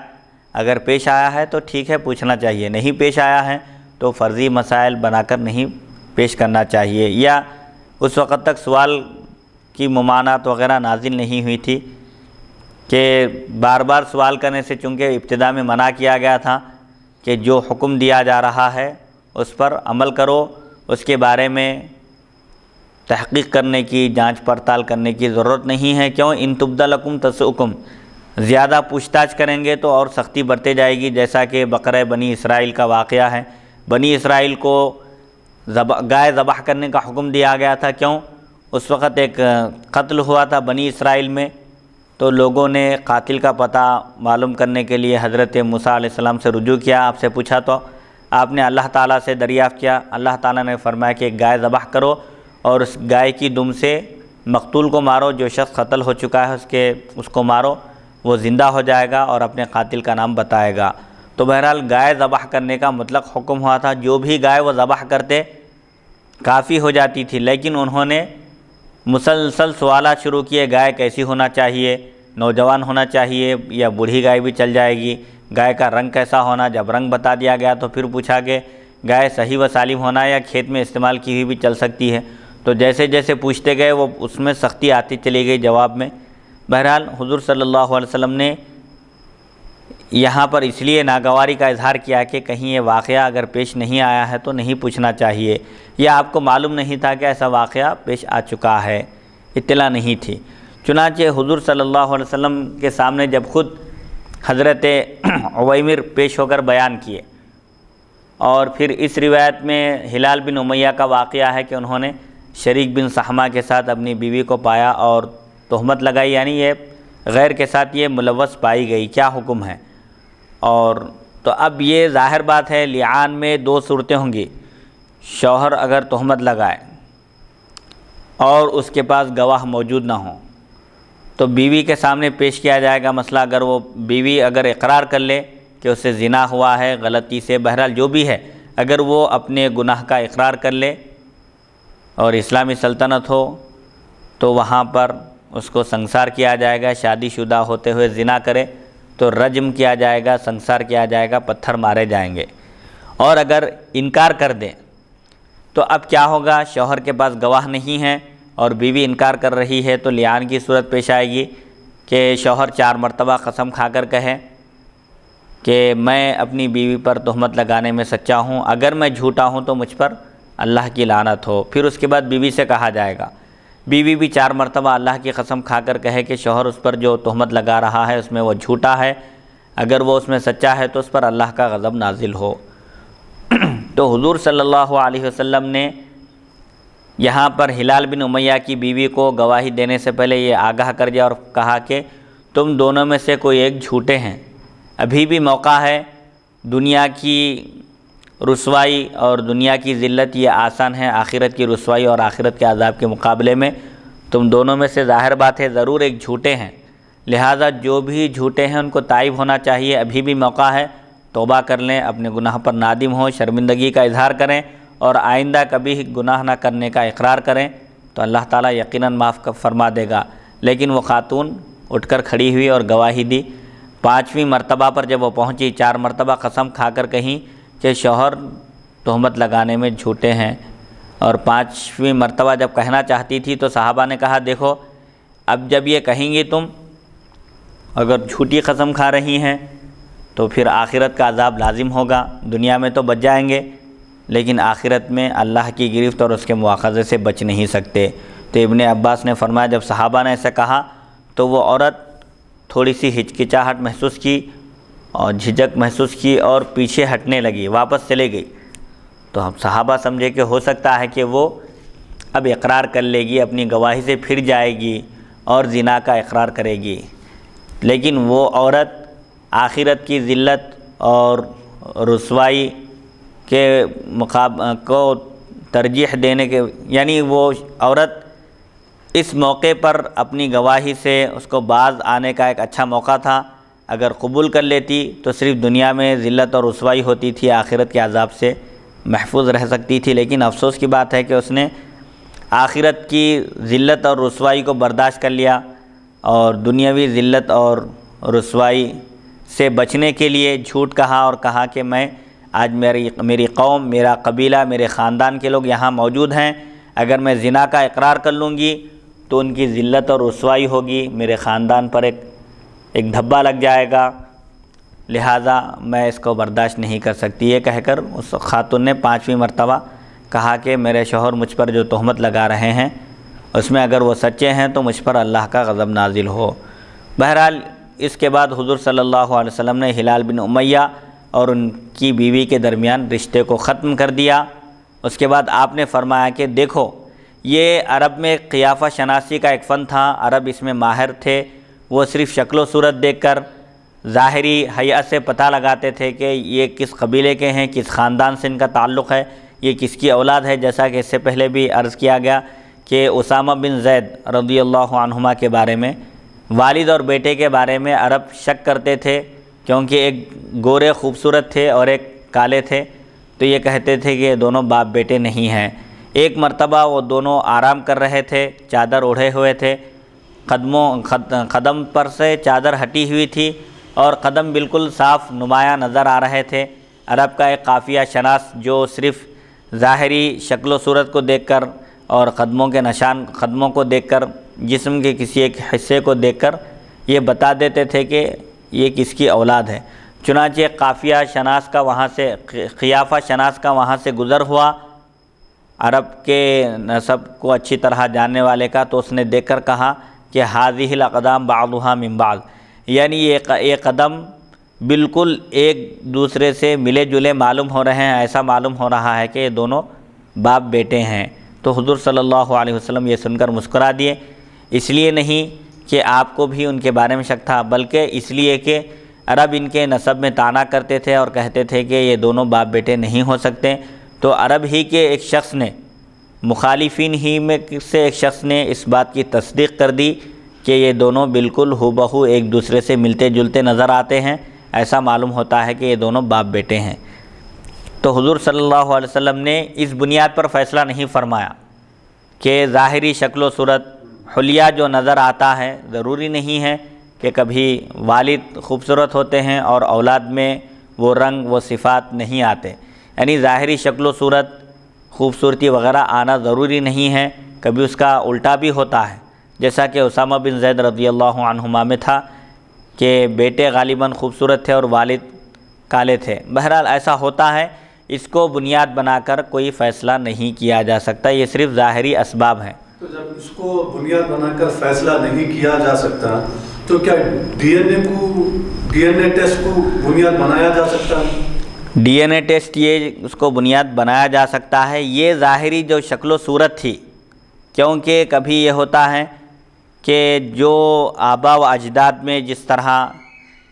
اگر پیش آیا ہے تو ٹھیک ہے پوچھنا چاہیے، نہیں پیش آیا ہے تو فرضی مسائل بنا کر نہیں پیش کرنا چاہیے، یا اس وقت تک سوال کی ممانعت وغیرہ نازل نہیں ہوئی تھی کہ بار بار سوال کرنے سے، چونکہ ابتدا میں منع کیا گیا تھا کہ جو حکم دیا جا رہا ہے اس پر عمل کرو، اس کے بارے میں تحقیق کرنے کی، جانچ پڑتال کرنے کی ضرورت نہیں ہے۔ کیوں؟ ان تبد لکم تسؤکم، زیادہ پوچھ تاچھ کریں گے تو اور سختی برتے جائے گی، جیسا کہ بقرہ بنی اسرائیل کا واقعہ ہے۔ بنی اسرائیل کو گائے ذبح کرنے کا حکم دیا گیا تھا، کیوں؟ اس وقت ایک قتل ہوا تھا بنی اسرائیل میں، تو لوگوں نے قاتل کا پتہ معلوم کرنے کے لیے حضرت موسیٰ علیہ السلام سے رجوع کیا، آپ سے پوچھا تو آپ نے اللہ تعالیٰ سے دریافت کیا، اللہ تعالیٰ نے فرمایا کہ ایک گائے ذبح کرو اور اس گائے کی دم سے مقتول کو مارو، جو شخص قتل ہو چکا ہے اس کو مارو، وہ زندہ ہو جائے گا اور اپنے قاتل کا نام بتائے گا۔ تو بہرحال گائے ذبح کرنے کا مطلق حکم ہوا تھا، جو بھی گائے وہ ذبح کرتے کافی ہو جاتی تھی، لیکن انہوں نے مسلسل سوالات شروع کیے، گائے کیسی ہونا چاہیے، نوجوان ہونا چاہیے یا بوڑھی گائے بھی چل جائے گی، گائے کا رنگ کیسا ہونا، جب رنگ بتا دیا گیا تو پھر پوچھا کہ گائے صحیح و سالم ہونا یا کھیت میں استعمال کی ہوئی بھی چل سکتی ہے؟ تو جیسے جیسے پوچھتے گئے وہ اس میں سختی آتی چلی گئی جواب میں۔ بہرحال حضور صلی اللہ علیہ وسلم نے یہاں پر اس لیے ناگواری کا اظہار کیا کہ کہیں یہ واقعہ اگر پیش نہیں آیا ہے تو نہیں پوچھنا چاہیے، یا آپ کو معلوم نہیں تھا کہ ایسا واقعہ پیش آ چکا ہے، اطلاع نہیں تھی۔ چنانچہ حضور صلی اللہ علیہ وسلم کے سامنے جب خود حضرت عویمر پیش ہو کر بیان کیے، اور پھر اس روایت میں ہلال بن امیہ کا واقعہ ہے کہ انہوں نے شریک بن صحمہ کے ساتھ اپنی بیوی کو پایا اور تہمت لگائی، یعنی یہ غیر کے ساتھ یہ ملوث پائی گئی، کیا حکم ہے؟ اور تو اب یہ ظاہر بات ہے لعان میں دو صورتیں ہوں گی، شوہر اگر تہمت لگائے اور اس کے پاس گواہ موجود نہ ہوں تو بیوی کے سامنے پیش کیا جائے گا مسئلہ۔ اگر وہ بیوی اگر اقرار کر لے کہ اس سے زنا ہوا ہے غلطی سے، بہرحال جو بھی ہے، اگر وہ اپنے گناہ کا اقرار کر لے اور اسلامی سلطنت ہو تو وہاں پر اس کو سنسار کیا جائے گا، شادی شدہ ہوتے ہوئے زنا کرے تو رجم کیا جائے گا، سنسار کیا جائے گا، پتھر مارے جائیں گے۔ اور اگر انکار کر دیں تو اب کیا ہوگا؟ شوہر کے پاس گواہ نہیں ہے اور بیوی انکار کر رہی ہے تو لعان کی صورت پیش آئے گی کہ شوہر 4 مرتبہ قسم کھا کر کہے کہ میں اپنی بیوی پر تہمت لگانے میں سچا ہوں، اگر میں جھوٹا ہوں تو مجھ پر اللہ کی لعنت ہو۔ پھر اس کے بعد بیوی سے کہا جائے گا، بیوی بھی 4 مرتبہ اللہ کی قسم کھا کر کہے کہ شوہر اس پر جو تہمت لگا رہا ہے اس میں وہ جھوٹا ہے، اگر وہ اس میں سچا ہے تو اس پر اللہ کا غضب نازل ہو۔ تو حضور صلی اللہ علیہ وسلم نے یہاں پر ہلال بن امیہ کی بیوی کو گواہی دینے سے پہلے یہ آگاہ کر دیا اور کہا کہ تم دونوں میں سے کوئی ایک جھوٹے ہیں، ابھی بھی موقع ہے، دنیا کی رسوائی اور دنیا کی ذلت یہ آسان ہے آخرت کی رسوائی اور آخرت کے عذاب کے مقابلے میں، تم دونوں میں سے ظاہر بات ہے ضرور ایک جھوٹے ہیں، لہٰذا جو بھی جھوٹے ہیں ان کو تائب ہونا چاہیے، ابھی بھی موقع ہے، توبہ کر لیں، اپنے گناہ پر نادم ہوں، شرمندگی کا اظہار کریں اور آئندہ کبھی گناہ نہ کرنے کا اقرار کریں تو اللہ تعالیٰ یقیناً معاف فرما دے گا۔ لیکن وہ خاتون اٹھ کر کھڑی ہوئی اور گواہی دی، 5ویں مرتبہ پر جب وہ پہنچی 4 مرتبہ قسم کھا کر کہیں کہ شوہر تہمت لگانے میں جھوٹے ہیں، اور 5ویں مرتبہ جب کہنا چاہتی تھی تو صحابہ نے کہا دیکھو اب جب یہ کہیں گی تم اگر جھوٹی قسم کھا رہی ہیں تو پھر آخرت کا عذاب لازم ہوگا، دنیا میں تو بچ جائیں گے لیکن آخرت میں اللہ کی گرفت اور اس کے مواخذے سے بچ نہیں سکتے۔ تو ابن عباس نے فرمایا جب صحابہ نے ایسا کہا تو وہ عورت تھوڑی سی ہچکچاہٹ محسوس کی اور جھجک محسوس کی اور پیچھے ہٹنے لگی، واپس چلے گئی۔ تو ہم صحابہ سمجھے کہ ہو سکتا ہے کہ وہ اب اقرار کر لے گی، اپنی گواہی سے پھر جائے گی اور زنا کا اقرار کرے گی، لیکن وہ عورت آخرت کی ذلت اور رسوائی کے کو ترجیح دینے کے، یعنی وہ عورت اس موقع پر اپنی گواہی سے اس کو باز آنے کا ایک اچھا موقع تھا، اگر قبول کر لیتی تو صرف دنیا میں ذلت اور رسوائی ہوتی تھی، آخرت کے عذاب سے محفوظ رہ سکتی تھی، لیکن افسوس کی بات ہے کہ اس نے آخرت کی ذلت اور رسوائی کو برداشت کر لیا اور دنیاوی ذلت اور رسوائی سے بچنے کے لیے جھوٹ کہا اور کہا کہ میں آج میری قوم، میرا قبیلہ، میرے خاندان کے لوگ یہاں موجود ہیں، اگر میں زنا کا اقرار کر لوں گی تو ان کی ذلت اور رسوائی ہوگی، میرے خاندان پر ایک دھبا لگ جائے گا، لہٰذا میں اس کو برداشت نہیں کر سکتی۔ یہ کہہ کر اس خاتون نے 5ویں مرتبہ کہا کہ میرے شوہر مجھ پر جو تہمت لگا رہے ہیں اس میں اگر وہ سچے ہیں تو مجھ پر اللہ کا غضب نازل ہو۔ بہرحال اس کے بعد حضور صلی اللہ علیہ وسلم نے ہلال بن امیہ اور ان کی بیوی کے درمیان رشتے کو ختم کر دیا۔ اس کے بعد آپ نے فرمایا کہ دیکھو یہ عرب میں قیافہ شناسی کا ایک فن تھا، عرب اس میں ماہر تھے، وہ صرف شکل و صورت دیکھ کر ظاہری حیات سے پتہ لگاتے تھے کہ یہ کس قبیلے کے ہیں، کس خاندان سے ان کا تعلق ہے، یہ کس کی اولاد ہے، جیسا کہ اس سے پہلے بھی عرض کیا گیا کہ اسامہ بن زید رضی اللہ عنہما کے بارے میں، والد اور بیٹے کے بارے میں عرب شک کرتے تھے کیونکہ ایک گورے خوبصورت تھے اور ایک کالے تھے، تو یہ کہتے تھے کہ یہ دونوں باپ بیٹے نہیں ہیں۔ ایک مرتبہ وہ دونوں آرام کر رہے تھے، چادر اوڑھے ہوئے تھے، قدم پر سے چادر ہٹی ہوئی تھی اور قدم بالکل صاف نمایاں نظر آ رہے تھے، عرب کا ایک قافیہ شناس جو صرف ظاہری شکل و صورت کو دیکھ کر اور قدموں کے نشان، قدموں کو دیکھ کر، جسم کے کسی ایک حصے کو دیکھ کر یہ بتا دیتے تھے کہ یہ کس کی اولاد ہے۔ چنانچہ قافیہ شناس کا وہاں سے، قیافہ شناس کا وہاں سے گزر ہوا عرب کے نسب کو اچھی طرح جاننے والے کا، تو اس نے دیکھ کر کہا کہ ھذہ الاقدام بعضھا من بعض، یعنی یہ قدم بالکل ایک دوسرے سے ملے جلے معلوم ہو رہے ہیں، ایسا معلوم ہو رہا ہے کہ یہ دونوں باپ بیٹے ہیں۔ تو حضور صلی اللہ علیہ وسلم یہ سن کر مسکرا دیے، اس لیے نہیں کہ آپ کو بھی ان کے بارے میں شک تھا، بلکہ اس لیے کہ عرب ان کے نسب میں طعنہ کرتے تھے اور کہتے تھے کہ یہ دونوں باپ بیٹے نہیں ہو سکتے۔ تو عرب ہی کے ایک شخص نے، مخالفین ہی میں سے ایک شخص نے اس بات کی تصدیق کر دی کہ یہ دونوں بالکل ہو بہو ایک دوسرے سے ملتے جلتے نظر آتے ہیں، ایسا معلوم ہوتا ہے کہ یہ دونوں باپ بیٹے ہیں۔ تو حضور صلی اللہ علیہ وسلم نے اس بنیاد پر فیصلہ نہیں فرمایا کہ ظاہری شکل و صورت، حلیہ جو نظر آتا ہے، ضروری نہیں ہے کہ کبھی والد خوبصورت ہوتے ہیں اور اولاد میں وہ رنگ وہ صفات نہیں آتے، یعنی ظاہری شکل و صورت، خوبصورتی وغیرہ آنا ضروری نہیں ہے، کبھی اس کا الٹا بھی ہوتا ہے، جیسا کہ اسامہ بن زید رضی اللہ عنہما میں تھا کہ بیٹے غالباً خوبصورت تھے اور والد کالے تھے۔ بہرحال ایسا ہوتا ہے، اس کو بنیاد بنا کر کوئی فیصلہ نہیں کیا جا سکتا، یہ صرف ظاہری اسباب ہیں۔ تو جب اس کو بنیاد بنا کر فیصلہ نہیں کیا جا سکتا تو کیا ڈی این اے ٹیسٹ کو بنیاد بنایا جا سکتا ہے؟ ڈی این اے ٹیسٹ یہ اس کو بنیاد بنایا جا سکتا ہے، یہ ظاہری جو شکل و صورت تھی، کیونکہ کبھی یہ ہوتا ہے کہ جو آبا و اجداد میں جس طرح،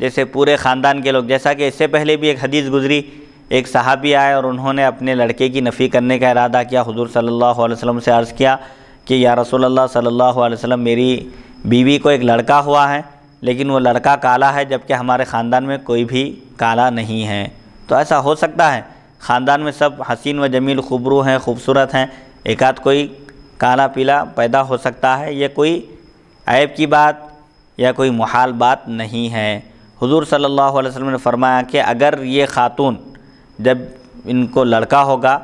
جیسے پورے خاندان کے لوگ، جیسا کہ اس سے پہلے بھی ایک حدیث گزری، ایک صحابی آئے اور انہوں نے اپنے لڑکے کی نفی کرنے کا ارادہ کیا، حضور صلی اللہ علیہ وسلم سے عرض کیا کہ یا رسول اللہ صلی اللہ علیہ وسلم، میری بیوی کو ایک لڑکا ہوا ہے لیکن وہ لڑکا کالا ہے، جبکہ ہمارے خاندان میں کوئی بھی کالا نہیں ہے۔ تو ایسا ہو سکتا ہے خاندان میں سب حسین و جمیل خوبرو ہیں، خوبصورت ہیں، ایک آدھ کوئی کالا پیلا پیدا ہو سکتا ہے، یہ کوئی عیب کی بات یا کوئی محال بات نہیں ہے۔ حضور صلی اللہ علیہ وسلم نے فرمایا کہ اگر یہ خاتون جب ان کو لڑکا ہوگا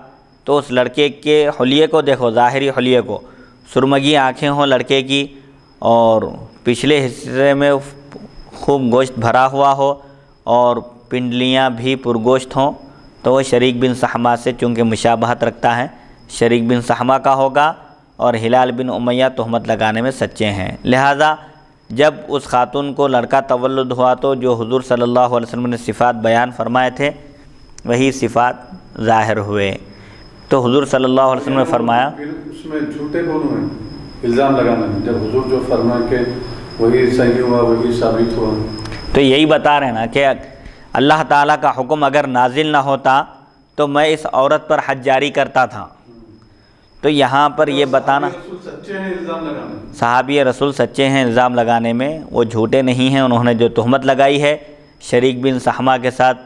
تو اس لڑکے کے حلیے کو دیکھو، ظاہری حلیے کو، سرمگی آنکھیں ہوں لڑکے کی اور پچھلے حصے میں خوب گوشت بھرا ہوا ہو اور پنڈلیاں بھی پرگوشت ہوں، تو وہ شریک بن صحمہ سے چونکہ مشابہت رکھتا ہے، شریک بن صحمہ کا ہوگا، اور ہلال بن امیہ تہمت لگانے میں سچے ہیں۔ لہٰذا جب اس خاتون کو لڑکا تولد ہوا تو جو حضور صلی اللہ علیہ وسلم نے صفات بیان فرمائے تھے وہی صفات ظاہر ہوئے۔ تو حضور صلی اللہ علیہ وسلم نے فرمایا، پھر اس میں جھوٹے بولوں ہیں الزام لگانے میں، جب حضور جو فرمائے کہ وہی صحیح ہوا، وہی ثابت ہوا، تو یہی بتا رہے ہیں نا کہ اللہ تعالیٰ کا حکم اگر نازل نہ ہوتا تو میں اس عورت پر حج جاری کرتا تھا۔ تو یہاں پر یہ بتانا، صحابی رسول سچے ہیں الزام لگانے میں، وہ جھوٹے نہیں ہیں۔ انہوں نے جو تہمت لگائی ہے شریک بن صحمہ کے ساتھ،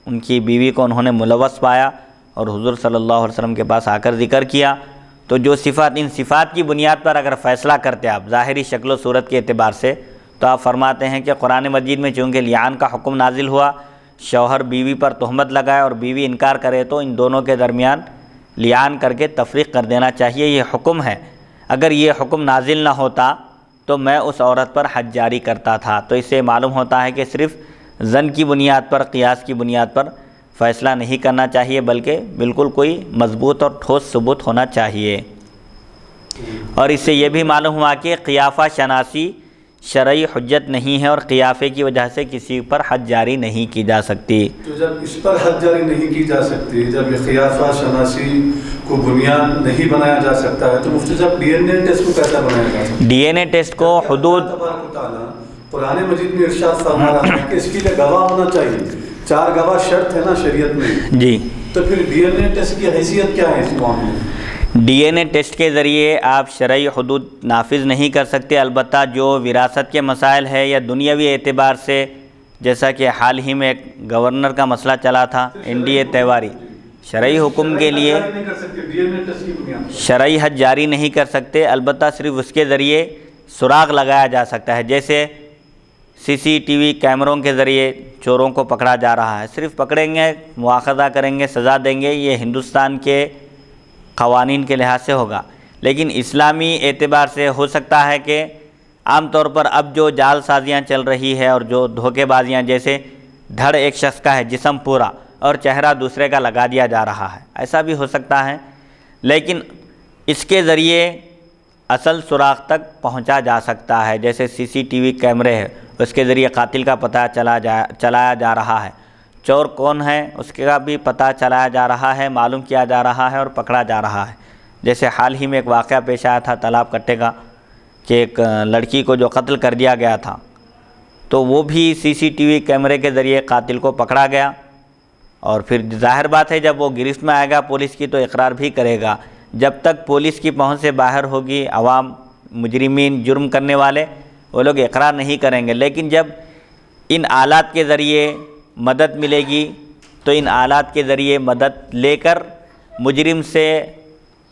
ان کی بیوی کو انہوں نے ملوث پایا اور حضور صلی اللہ علیہ وسلم کے پاس آ کر ذکر کیا، تو جو صفات، ان صفات کی بنیاد پر اگر فیصلہ کرتے آپ ظاہری شکل و صورت کے اعتبار سے، تو آپ فرماتے ہیں کہ قرآن مجید میں چونکہ لیان کا حکم نازل ہوا، شوہر بیوی پر تہمت لگائے اور بیوی انکار کرے تو ان دونوں کے درمیان لیان کر کے تفریق کر دینا چاہیے، یہ حکم ہے۔ اگر یہ حکم نازل نہ ہوتا تو میں اس عورت پر حج جاری کرتا تھا۔ تو اس سے معلوم ہوتا ہے کہ صرف ظن کی بنیاد پر، قیاس کی بنیاد پر فیصلہ نہیں کرنا چاہیے، بلکہ بالکل کوئی مضبوط اور ٹھوس ثبوت ہونا چاہیے۔ اور اس سے یہ بھی معلوم ہوا کہ قیافہ شناسی شرعی حجت نہیں ہے اور قیافے کی وجہ سے کسی پر حد جاری نہیں کی جا سکتی۔ تو جب اس پر حد جاری نہیں کی جا سکتی، جب یہ قیافہ شناسی کو بنیاد نہیں بنایا جا سکتا ہے، تو مفتی صاحب ڈی این اے ٹیسٹ کو کیسا بنایا جا سکتا ہے؟ ڈی این اے ٹیسٹ کو حدود قرآن مجید میں ارشاد فرما رہا ہے کہ اس کے لیے گواہ ہونا چاہیے، 4 گواہ شرط ہے نا شریعت میں، جی، تو پھر ڈی این اے ٹیسٹ کی حیثیت کیا ہے اس معاملے میں؟ ڈی این اے ٹیسٹ کے ذریعے آپ شرعی حدود نافذ نہیں کر سکتے، البتہ جو وراثت کے مسائل ہے یا دنیاوی اعتبار سے، جیسا کہ حال ہی میں ایک گورنر کا مسئلہ چلا تھا این ڈی اے تیواری، شرعی حکم کے لیے شرعی حد جاری نہیں کر سکتے، البتہ صرف اس کے ذریعے سراغ لگایا جا سکتا ہے۔ جیسے CCTV کیمروں کے ذریعے چوروں کو پکڑا جا رہا ہے۔ صرف پکڑیں گے، مواخذہ کریں گے، سزا دیں گے، یہ ہندوستان کے قوانین کے لحاظ سے ہوگا، لیکن اسلامی اعتبار سے ہو سکتا ہے کہ عام طور پر اب جو جال سازیاں چل رہی ہے اور جو دھوکے بازیاں، جیسے دھڑ ایک شخص کا ہے جسم پورا اور چہرہ دوسرے کا لگا دیا جا رہا ہے، ایسا بھی ہو سکتا ہے، لیکن اس کے ذریعے اصل سراغ تک پہنچا جا سکتا ہے۔ جیسے CCTV کیمرے ہے، اس کے ذریعے قاتل کا پتہ چلایا جا رہا ہے، چور کون ہے اس کا بھی پتہ چلایا جا رہا ہے، معلوم کیا جا رہا ہے اور پکڑا جا رہا ہے۔ جیسے حال ہی میں ایک واقعہ پیش آیا تھا تالاب کٹے کا، کہ ایک لڑکی کو جو قتل کر دیا گیا تھا، تو وہ بھی CCTV کیمرے کے ذریعے قاتل کو پکڑا گیا، اور پھر ظاہر بات ہے جب وہ گرفت میں آئے گا پولیس کی تو اقرار بھی کرے گا۔ جب تک پولیس کی پہنچ سے باہر ہوگی، عوام، مجرمین، جرم کرنے والے، وہ لوگ اقرار نہیں کریں گے، لیکن جب ان آلات کے ذریعے مدد ملے گی تو ان آلات کے ذریعے مدد لے کر مجرم سے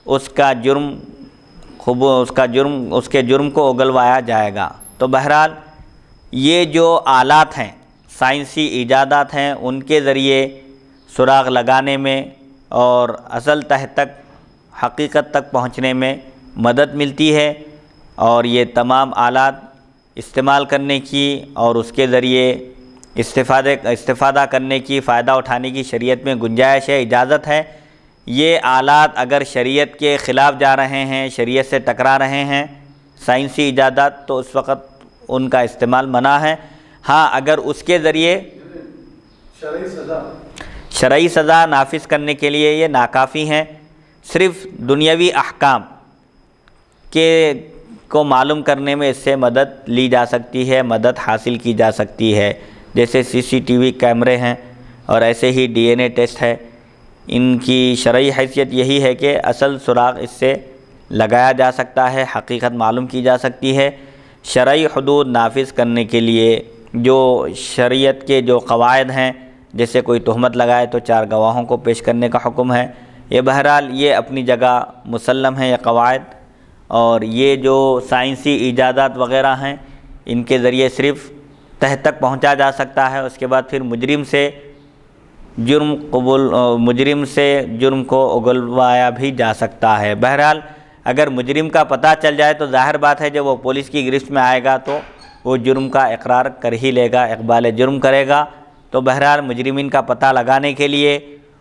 اس کے جرم کو اگلوایا جائے گا۔ تو بہرحال یہ جو آلات ہیں، سائنسی ایجادات ہیں، ان کے ذریعے سراغ لگانے میں اور اصل تہ تک، حقیقت تک پہنچنے میں مدد ملتی ہے، اور یہ تمام آلات استعمال کرنے کی اور اس کے ذریعے استفادہ کرنے کی، فائدہ اٹھانے کی شریعت میں گنجائش ہے، اجازت ہے۔ یہ آلات اگر شریعت کے خلاف جا رہے ہیں، شریعت سے ٹکرا رہے ہیں، سائنسی ایجادات، تو اس وقت ان کا استعمال منع ہے۔ ہاں، اگر اس کے ذریعے شرعی سزا نافذ کرنے کے لیے یہ ناکافی ہیں، صرف دنیاوی احکام کو معلوم کرنے میں اس سے مدد لی جا سکتی ہے، مدد حاصل کی جا سکتی ہے۔ جیسے CCTV کیمرے ہیں اور ایسے ہی DNA ٹیسٹ ہے، ان کی شرعی حیثیت یہی ہے کہ اصل سراغ اس سے لگایا جا سکتا ہے، حقیقت معلوم کی جا سکتی ہے۔ شرعی حدود نافذ کرنے کے لیے جو شریعت کے جو قواعد ہیں، جیسے کوئی تہمت لگائے تو 4 گواہوں کو پیش کرنے کا حکم ہے، یہ بہرحال یہ اپنی جگہ مسلم ہے یہ قواعد، اور یہ جو سائنسی ایجادات وغیرہ ہیں ان کے ذریعے صرف تہ تک پہنچا جا سکتا ہے، اس کے بعد پھر مجرم سے جرم کو اگلوایا بھی جا سکتا ہے۔ بہرحال اگر مجرم کا پتہ چل جائے تو ظاہر بات ہے جب وہ پولیس کی گرفت میں آئے گا تو وہ جرم کا اقرار کر ہی لے گا، اقبال جرم کرے گا۔ تو بہرحال مجرمین کا پتہ لگانے کے لیے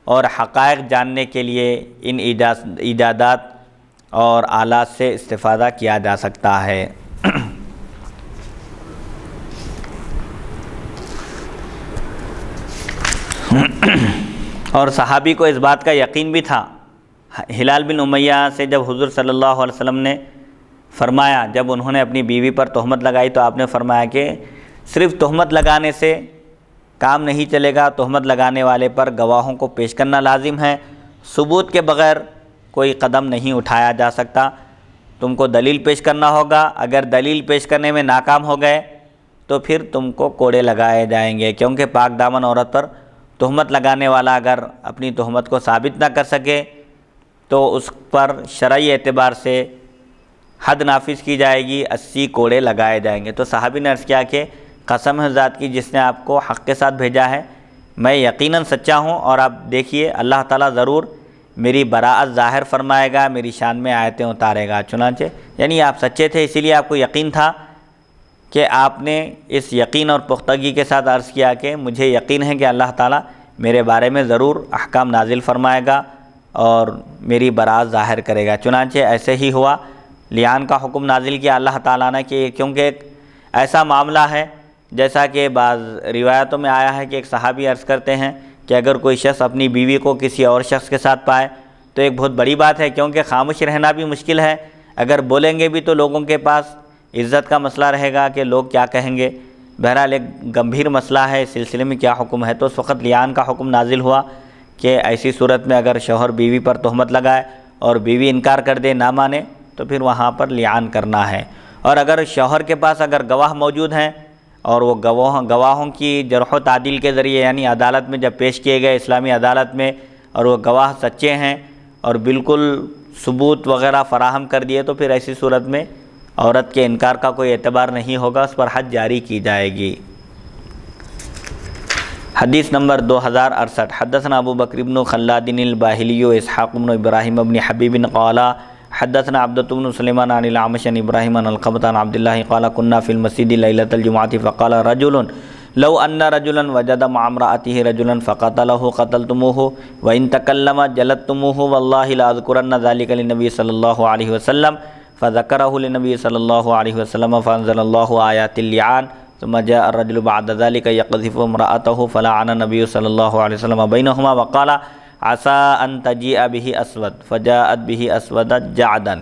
اور حقائق جاننے کے لیے ان ایجادات اور آلات سے استفادہ کیا جا سکتا ہے۔ اور صحابی کو اس بات کا یقین بھی تھا، ہلال بن امیہ سے جب حضور صلی اللہ علیہ وسلم نے فرمایا، جب انہوں نے اپنی بیوی پر تہمت لگائی تو آپ نے فرمایا کہ صرف تہمت لگانے سے کام نہیں چلے گا، تہمت لگانے والے پر گواہوں کو پیش کرنا لازم ہے، ثبوت کے بغیر کوئی قدم نہیں اٹھایا جا سکتا، تم کو دلیل پیش کرنا ہوگا، اگر دلیل پیش کرنے میں ناکام ہو گئے تو پھر تم کو کوڑے لگائے جائیں گے، کیونکہ پاک دامن عورت پر تہمت لگانے والا اگر اپنی تہمت کو ثابت نہ کر سکے تو اس پر شرعی اعتبار سے حد نافذ کی جائے گی، 80 کوڑے لگائے جائیں گے۔ تو صحابی نے عرض کیا کہ قسم ہے ذات کی جس نے آپ کو حق کے ساتھ بھیجا ہے، میں یقیناً سچا ہوں، اور آپ دیکھیے اللہ تعالیٰ ضرور میری براءت ظاہر فرمائے گا، میری شان میں آیتیں اتارے گا۔ چنانچہ یعنی آپ سچے تھے، اسی لیے آپ کو یقین تھا کہ آپ نے اس یقین اور پختگی کے ساتھ عرض کیا کہ مجھے یقین ہے کہ اللہ تعالیٰ میرے بارے میں ضرور احکام نازل فرمائے گا اور میری براءت ظاہر کرے گا۔ چنانچہ ایسے ہی ہوا، لیان کا حکم نازل کیا اللہ تعالیٰ نے، کہ کیونکہ ایک ایسا معاملہ ہے جیسا کہ بعض روایتوں میں آیا ہے کہ ایک صحابی عرض کرتے ہیں کہ اگر کوئی شخص اپنی بیوی کو کسی اور شخص کے ساتھ پائے تو ایک بہت بڑی بات ہے، کیونکہ خاموش رہنا بھی مشکل ہے، اگر بولیں گے بھی تو لوگوں کے پاس عزت کا مسئلہ رہے گا کہ لوگ کیا کہیں گے۔ بہرحال ایک گمبھیر مسئلہ ہے، اس سلسلے میں کیا حکم ہے؟ تو اس وقت لیان کا حکم نازل ہوا کہ ایسی صورت میں اگر شوہر بیوی پر تہمت لگائے اور بیوی انکار کر دے، نہ مانے، تو پھر وہاں پر لیان کرنا ہے۔ اور اگر شوہر کے پاس اگر گواہ موجود ہیں اور وہ گواہوں کی جرح و تعدیل کے ذریعے، یعنی عدالت میں جب پیش کیے گئے اسلامی عدالت میں، اور وہ گواہ سچے ہیں اور بالکل ثبوت وغیرہ فراہم کر دیے، تو پھر ایسی صورت میں عورت کے انکار کا کوئی اعتبار نہیں ہوگا، اس پر حد جاری کی جائے گی۔ حدیث نمبر 2068 حدثنا ابو بکر بن خلاد الباہلی اسحاق بن ابراہیم بن حبیب قال حدثنا عبدۃ بن سلیمان عن الاعمش عن ابراہیم عن القمۃ عن عبد اللہ قال كنا في المسجد ليلة الجمعة فقال رجل لو ان رجلا وجد مع امرأته رجلا فقتله قتلتموه وان تكلم جلدتموه والله لا اذكرن ذلك للنبي صلى الله عليه وسلم فذكره للنبي صلى الله عليه وسلم فانزل الله آيات اللعان ثم جاء الرجل بعد ذلك يقذف امرأته فلعن النبي صلى الله عليه وسلم بينهما وقال عسى ان تجيء به اسود فجاءت به اسود جعدا۔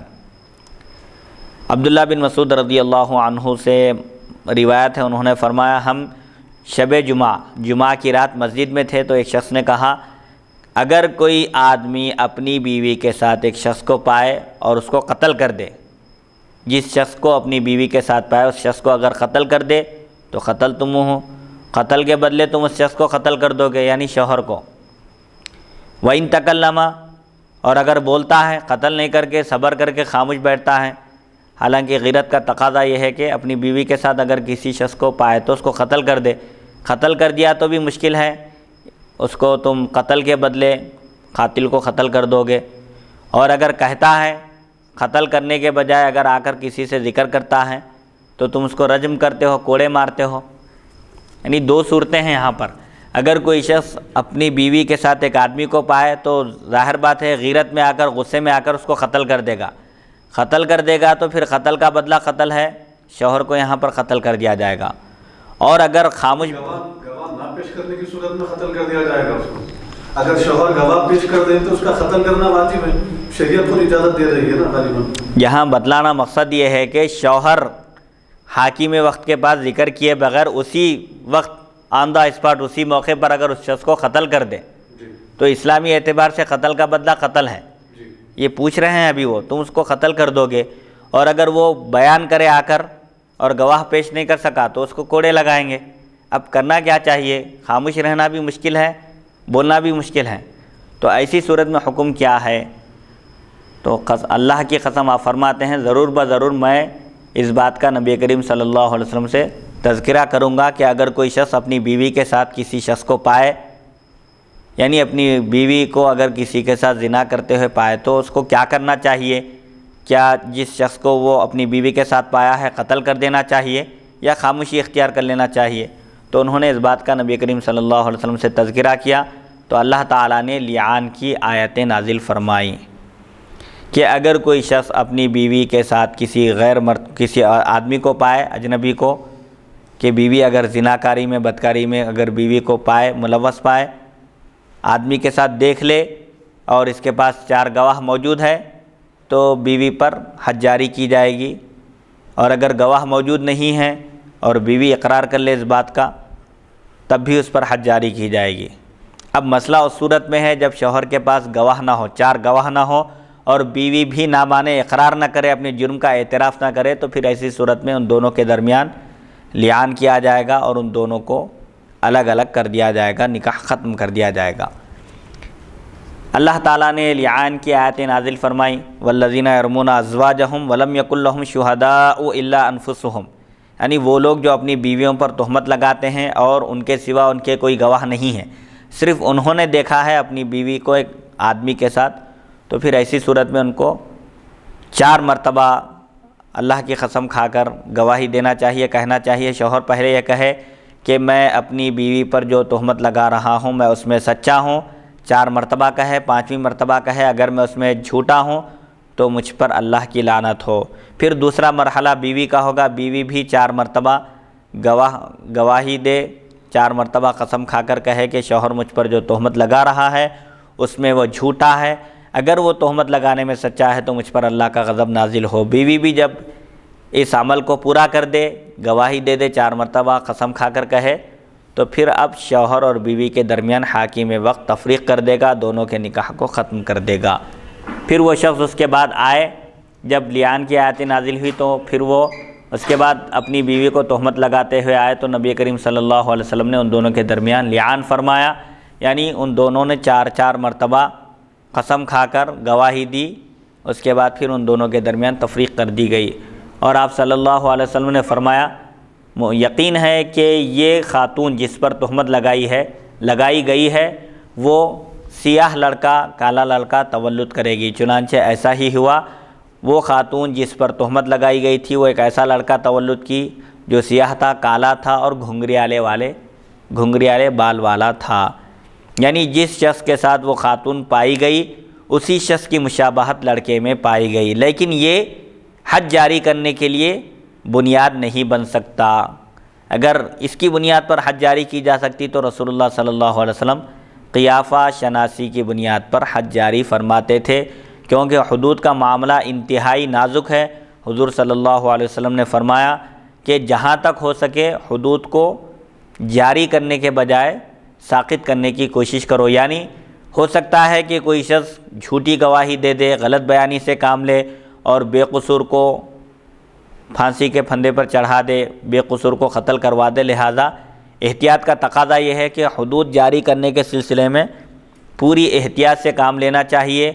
عبداللہ بن مسعود رضی اللہ عنہ سے روایت ہے، انہوں نے فرمایا ہم شب جمعہ کی رات مسجد میں تھے تو ایک شخص نے کہا اگر کوئی آدمی اپنی بیوی کے ساتھ ایک شخص کو پائے اور اس کو قتل کر دے، جس شخص کو اپنی بیوی کے ساتھ پائے اس شخص کو اگر قتل کر دے تو قتل تم ہو، قتل کے بدلے تم اس شخص کو قتل کر دو گے یعنی شوہر کو۔ وَإِن تَكَلَّمَ، اور اگر بولتا ہے، قتل نہیں کر کے صبر کر کے خاموش بیٹھتا ہے، حالانکہ غیرت کا تقاضا یہ ہے کہ اپنی بیوی کے ساتھ اگر کسی شخص کو پائے تو اس کو قتل کر دے، قتل کر دیا تو بھی مشکل ہے، اس کو تم قتل کے بدلے قاتل کو قتل کر دو گے، اور اگر کہتا ہے قتل کرنے کے بجائے اگر آ کر کسی سے ذکر کرتا ہے تو تم اس کو رجم کرتے ہو، کوڑے مارتے ہو۔ یعنی دو صورتیں ہیں یہاں پر، اگر کوئی شخص اپنی بیوی کے ساتھ ایک آدمی کو پائے تو ظاہر بات ہے غیرت میں آ کر غصے میں آ کر اس کو قتل کر دے گا، قتل کر دے گا تو پھر قتل کا بدلہ قتل ہے، شوہر کو یہاں پر قتل کر دیا جائے گا۔ اور اگر خاموش گواہ نہ پیش کرنے کی صورت میں قتل کر دیا جائے گا اس کو، اگر شوہر گواہ پیش کر دیں تو اس کا قتل کرنا واجب ہے، شریعت کو اجازت دے رہی ہے نا غالباً۔ یہاں بتلانا مقصد یہ ہے کہ شوہر حاکم وقت کے بعد ذکر کیے بغیر اسی وقت آن دا اسپاٹ اسی موقع پر اگر اس شخص کو قتل کر دے تو اسلامی اعتبار سے قتل کا بدلہ قتل ہے۔ یہ پوچھ رہے ہیں ابھی وہ، تم اس کو قتل کر دو گے، اور اگر وہ بیان کرے آ کر اور گواہ پیش نہیں کر سکا تو اس کو کوڑے لگائیں گے۔ اب کرنا کیا چاہیے؟ خاموش رہنا بھی مشکل ہے، بولنا بھی مشکل ہے، تو ایسی صورت میں حکم کیا ہے؟ تو اللہ کی قسم آپ فرماتے ہیں ضرور بضرور میں اس بات کا نبی کریم صلی اللہ علیہ وسلم سے تذکرہ کروں گا کہ اگر کوئی شخص اپنی بیوی کے ساتھ کسی شخص کو پائے، یعنی اپنی بیوی کو اگر کسی کے ساتھ زنا کرتے ہوئے پائے تو اس کو کیا کرنا چاہیے؟ کیا جس شخص کو وہ اپنی بیوی کے ساتھ پایا ہے قتل کر دینا چاہیے یا خاموشی اختیار کر لینا چاہیے؟ تو انہوں نے اس بات کا نبی کریم صلی اللہ علیہ وسلم سے تذکرہ کیا تو اللہ تعالیٰ نے لعان کی آیتیں نازل فرمائیں کہ اگر کوئی شخص اپنی بیوی کے ساتھ کسی آدمی کو پائے، اجنبی کو، کہ بیوی اگر زناکاری میں بدکاری میں اگر بیوی کو پائے، ملوث پائے، آدمی کے ساتھ دیکھ لے اور اس کے پاس 4 گواہ موجود ہے تو بیوی پر حد جاری کی جائے گی، اور اگر گواہ موجود نہیں ہیں اور بیوی اقرار کر لے اس بات کا تب بھی اس پر حد جاری کی جائے گی۔ اب مسئلہ اس صورت میں ہے جب شوہر کے پاس گواہ نہ ہو، 4 گواہ نہ ہو اور بیوی بھی نہ مانے، اقرار نہ کرے، اپنے جرم کا اعتراف نہ کرے، تو پھر ایسی صورت میں ان دونوں کے درمیان لعان کیا جائے گا اور ان دونوں کو الگ الگ کر دیا جائے گا، نکاح ختم کر دیا جائے گا۔ اللہ تعالیٰ نے لعان کی آیتیں نازل فرمائیں والذین یرمون ازواجہم ولم یکن لہم شہداء الا انفسہم، یعنی وہ لوگ جو اپنی بیویوں پر تہمت لگاتے ہیں اور ان کے سوا ان کے کوئی گواہ نہیں ہے، صرف انہوں نے دیکھا ہے اپنی بیوی کو ایک آدمی کے ساتھ، تو پھر ایسی صورت میں ان کو 4 مرتبہ اللہ کی قسم کھا کر گواہی دینا چاہیے، کہنا چاہیے۔ شوہر پہلے یہ کہے کہ میں اپنی بیوی پر جو تہمت لگا رہا ہوں میں اس میں سچا ہوں، 4 مرتبہ کہے، 5ویں مرتبہ کہے اگر میں اس میں جھوٹا ہوں تو مجھ پر اللہ کی لعنت ہو۔ پھر دوسرا مرحلہ بیوی کا ہوگا، بیوی بھی 4 مرتبہ گواہی دے، 4 مرتبہ قسم کھا کر کہے کہ شوہر مجھ پر جو تہمت لگا رہا ہے اس میں وہ جھوٹا ہے، اگر وہ تہمت لگانے میں سچا ہے تو مجھ پر اللہ کا غضب نازل ہو۔ بیوی بھی جب اس عمل کو پورا کر دے، گواہی دے دے، 4 مرتبہ قسم کھا کر کہے، تو پھر اب شوہر اور بیوی کے درمیان حاکم وقت تفریق کر دے گا، دونوں کے نکاح کو ختم کر دے گا۔ پھر وہ شخص اس کے بعد آئے، جب لعان کی آیتیں نازل ہوئی تو پھر وہ اس کے بعد اپنی بیوی کو تہمت لگاتے ہوئے آئے تو نبی کریم صلی اللہ علیہ وسلم نے ان دونوں کے درمیان لعان فرمایا، یعنی ان دونوں نے 4 مرتبہ قسم کھا کر گواہی دی، اس کے بعد پھر ان دونوں کے درمیان تفریق کر دی گئی۔ اور آپ صلی اللہ علیہ وسلم نے فرمایا یقین ہے کہ یہ خاتون جس پر تہمت لگائی گئی ہے وہ سیاہ لڑکا کالا لڑکا تولد کرے گی۔ چنانچہ ایسا ہی ہوا، وہ خاتون جس پر تہمت لگائی گئی تھی وہ ایک ایسا لڑکا تولد کی جو سیاہ تھا، کالا تھا اور گھنگریالے بال والا تھا۔ یعنی جس شخص کے ساتھ وہ خاتون پائی گئی اسی شخص کی مشابہت لڑکے میں پائی گئی، لیکن یہ حد جاری کرنے کے لیے بنیاد نہیں بن سکتا۔ اگر اس کی بنیاد پر حد جاری کی جا سکتی تو رسول اللہ صلی اللہ علیہ وسلم قیافہ شناسی کی بنیاد پر حد جاری فرماتے تھے، کیونکہ حدود کا معاملہ انتہائی نازک ہے۔ حضور صلی اللہ علیہ وسلم نے فرمایا کہ جہاں تک ہو سکے حدود کو جاری کرنے کے بجائے ساقط کرنے کی کوشش کرو، یعنی ہو سکتا ہے کہ کوئی شخص جھوٹی گواہی دے دے، غلط بیانی سے کام لے اور بے قصور کو پھانسی کے پھندے پر چڑھا دے، بے قصور کو قتل کروا دے۔ لہٰذا احتیاط کا تقاضا یہ ہے کہ حدود جاری کرنے کے سلسلے میں پوری احتیاط سے کام لینا چاہیے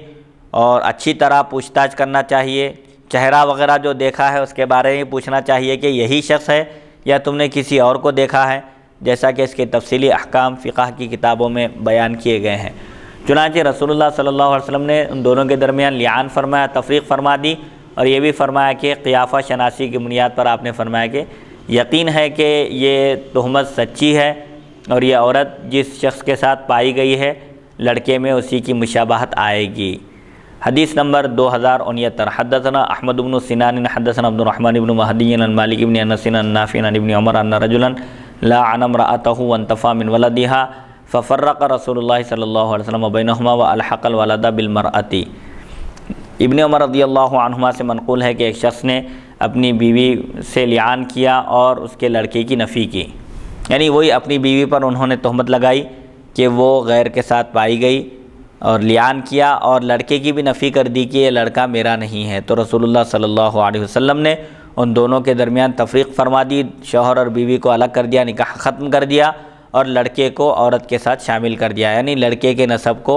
اور اچھی طرح پوچھ تاچھ کرنا چاہیے۔ چہرہ وغیرہ جو دیکھا ہے اس کے بارے میں پوچھنا چاہیے کہ یہی شخص ہے یا تم نے کسی اور کو دیکھا ہے، جیسا کہ اس کے تفصیلی احکام فقہ کی کتابوں میں بیان کیے گئے ہیں۔ چنانچہ رسول اللہ صلی اللہ علیہ وسلم نے ان دونوں کے درمیان لعان فرمایا، تفریق فرما دی، اور یہ بھی فرمایا کہ قیافہ شناسی کی بنیاد پر آپ نے فرمایا کہ یقین ہے کہ یہ تہمت سچی ہے اور یہ عورت جس شخص کے ساتھ پائی گئی ہے لڑکے میں اسی کی مشابہت آئے گی۔ حدیث نمبر 2069 حدثنا احمد بن سنان حدثنا عبد الرحمن بن مہدی عن مالک بن انس عن نافع عن ابن عمر ان رجلا لعن امرأته وانتفى من ولدها ففرق رسول اللہ صلی اللہ علیہ وسلم بینہما والحق الولد بالمرأة۔ ابن عمر رضی اللہ عنہما سے منقول ہے کہ ایک شخص نے اپنی بیوی سے لعان کیا اور اس کے لڑکے کی نفی کی، یعنی وہی اپنی بیوی پر انہوں نے تہمت لگائی کہ وہ غیر کے ساتھ پائی گئی اور لعان کیا، اور لڑکے کی بھی نفی کر دی کہ یہ لڑکا میرا نہیں ہے۔ تو رسول اللہ صلی اللہ علیہ وسلم نے ان دونوں کے درمیان تفریق فرما دی، شوہر اور بیوی کو الگ کر دیا، نکاح ختم کر دیا اور لڑکے کو عورت کے ساتھ شامل کر دیا، یعنی لڑکے کے نسب کو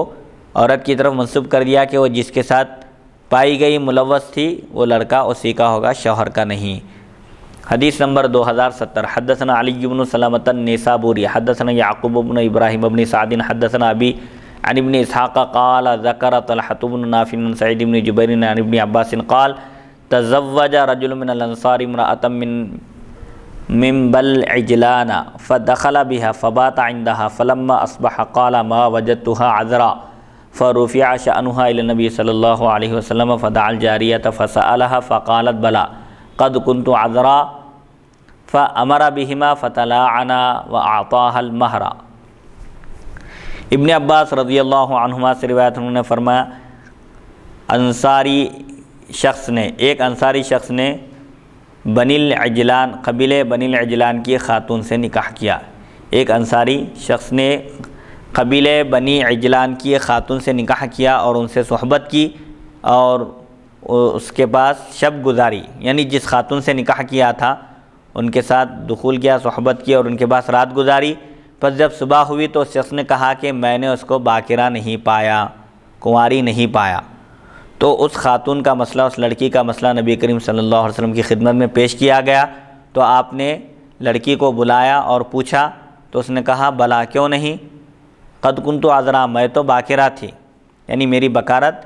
عورت کی طرف منسوب کر دیا کہ وہ جس کے ساتھ پائی گئی ملوث تھی وہ لڑکا اسی کا ہوگا، شوہر کا نہیں۔ حدیث نمبر 2070 حدثنا علی بن سلامۃ النیسابوری حدثنا یعقوب بن ابراہیم بن سعد حدثنا ابی عن ابن اسحاق قال ذکر طلحة بن نافع عن سعید بن جبیر عن ابن عباس قال تزوج رجل من الانصار امرأة من بل عجلان فدخل بها فبات عندها فلما اصبح قال ما وجدتها عذرا فرفع شأنها الى النبي صلی اللہ علیہ وسلم فدعا الجاریة فسألها فقالت بلا قد كنت عذرا فأمر بهما فتلاعنا وأعطاها المہر۔ ابن عباس رضی اللہ عنہما سے روایت انہوں نے فرمایا ایک انصاری شخص نے بنی العجلان قبیلے بنی العجلان کی خاتون سے نکاح کیا۔ ایک انصاری شخص نے قبیلے بنی عجلان کی خاتون سے نکاح کیا اور ان سے صحبت کی اور اس کے پاس شب گزاری، یعنی جس خاتون سے نکاح کیا تھا ان کے ساتھ دخول کیا، صحبت کی اور ان کے پاس رات گزاری۔ پس جب صبح ہوئی تو اس شخص نے کہا کہ میں نے اس کو باکرہ نہیں پایا، کنواری نہیں پایا۔ تو اس خاتون کا مسئلہ، اس لڑکی کا مسئلہ نبی کریم صلی اللہ علیہ وسلم کی خدمت میں پیش کیا گیا، تو آپ نے لڑکی کو بلایا اور پوچھا تو اس نے کہا بلا کیوں نہیں، قد کنت عذرا میں تو باکرہ تھی، یعنی میری بکارت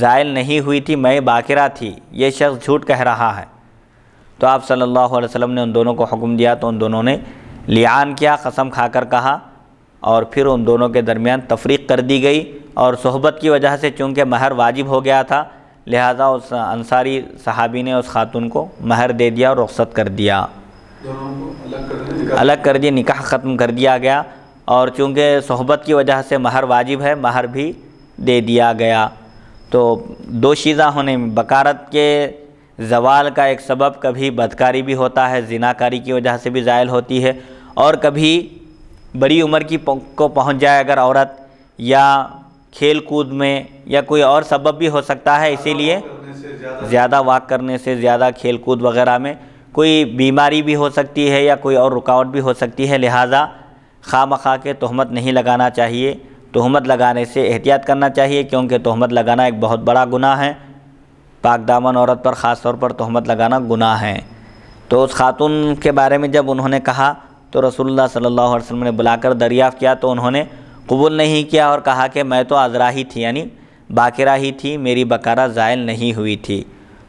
زائل نہیں ہوئی تھی، میں باکرہ تھی، یہ شخص جھوٹ کہہ رہا ہے۔ تو آپ صلی اللہ علیہ وسلم نے ان دونوں کو حکم دیا تو ان دونوں نے لعان کیا، قسم کھا کر کہا، اور پھر ان دونوں کے درمیان تفریق کر دی گئی، اور صحبت کی وجہ سے چونکہ مہر واجب ہو گیا تھا لہذا اس انصاری صحابی نے اس خاتون کو مہر دے دیا اور رخصت کر دیا، الگ کر دیا، نکاح ختم کر دیا گیا، اور چونکہ صحبت کی وجہ سے مہر واجب ہے مہر بھی دے دیا گیا۔ تو دو چیزیں ہونے، بکارت کے زوال کا ایک سبب کبھی بدکاری بھی ہوتا ہے، زناکاری کی وجہ سے بھی زائل ہوتی ہے، اور کبھی بڑی عمر کو پہنچ جائے اگر عورت، یا کھیل کود میں یا کوئی اور سبب بھی ہو سکتا ہے، اسی لیے زیادہ واک کرنے سے، زیادہ کھیل کود وغیرہ میں کوئی بیماری بھی ہو سکتی ہے یا کوئی اور رکاوٹ بھی ہو سکتی ہے، لہٰذا خواہ مخواہ کے تہمت نہیں لگانا چاہیے، تہمت لگانے سے احتیاط کرنا چاہیے، کیونکہ تہمت لگانا ایک بہت بڑا گناہ ہے، پاک دامن عورت پر خاص طور پر تہمت لگانا گناہ ہے۔ تو اس خاتون کے بارے میں جب انہوں نے کہا تو رسول اللہ صلی اللہ علیہ وسلم نے بلا کر دریافت کیا تو انہوں نے قبول نہیں کیا اور کہا کہ میں تو عذرا ہی تھی، یعنی باکرہ ہی تھی، میری بکارہ زائل نہیں ہوئی تھی۔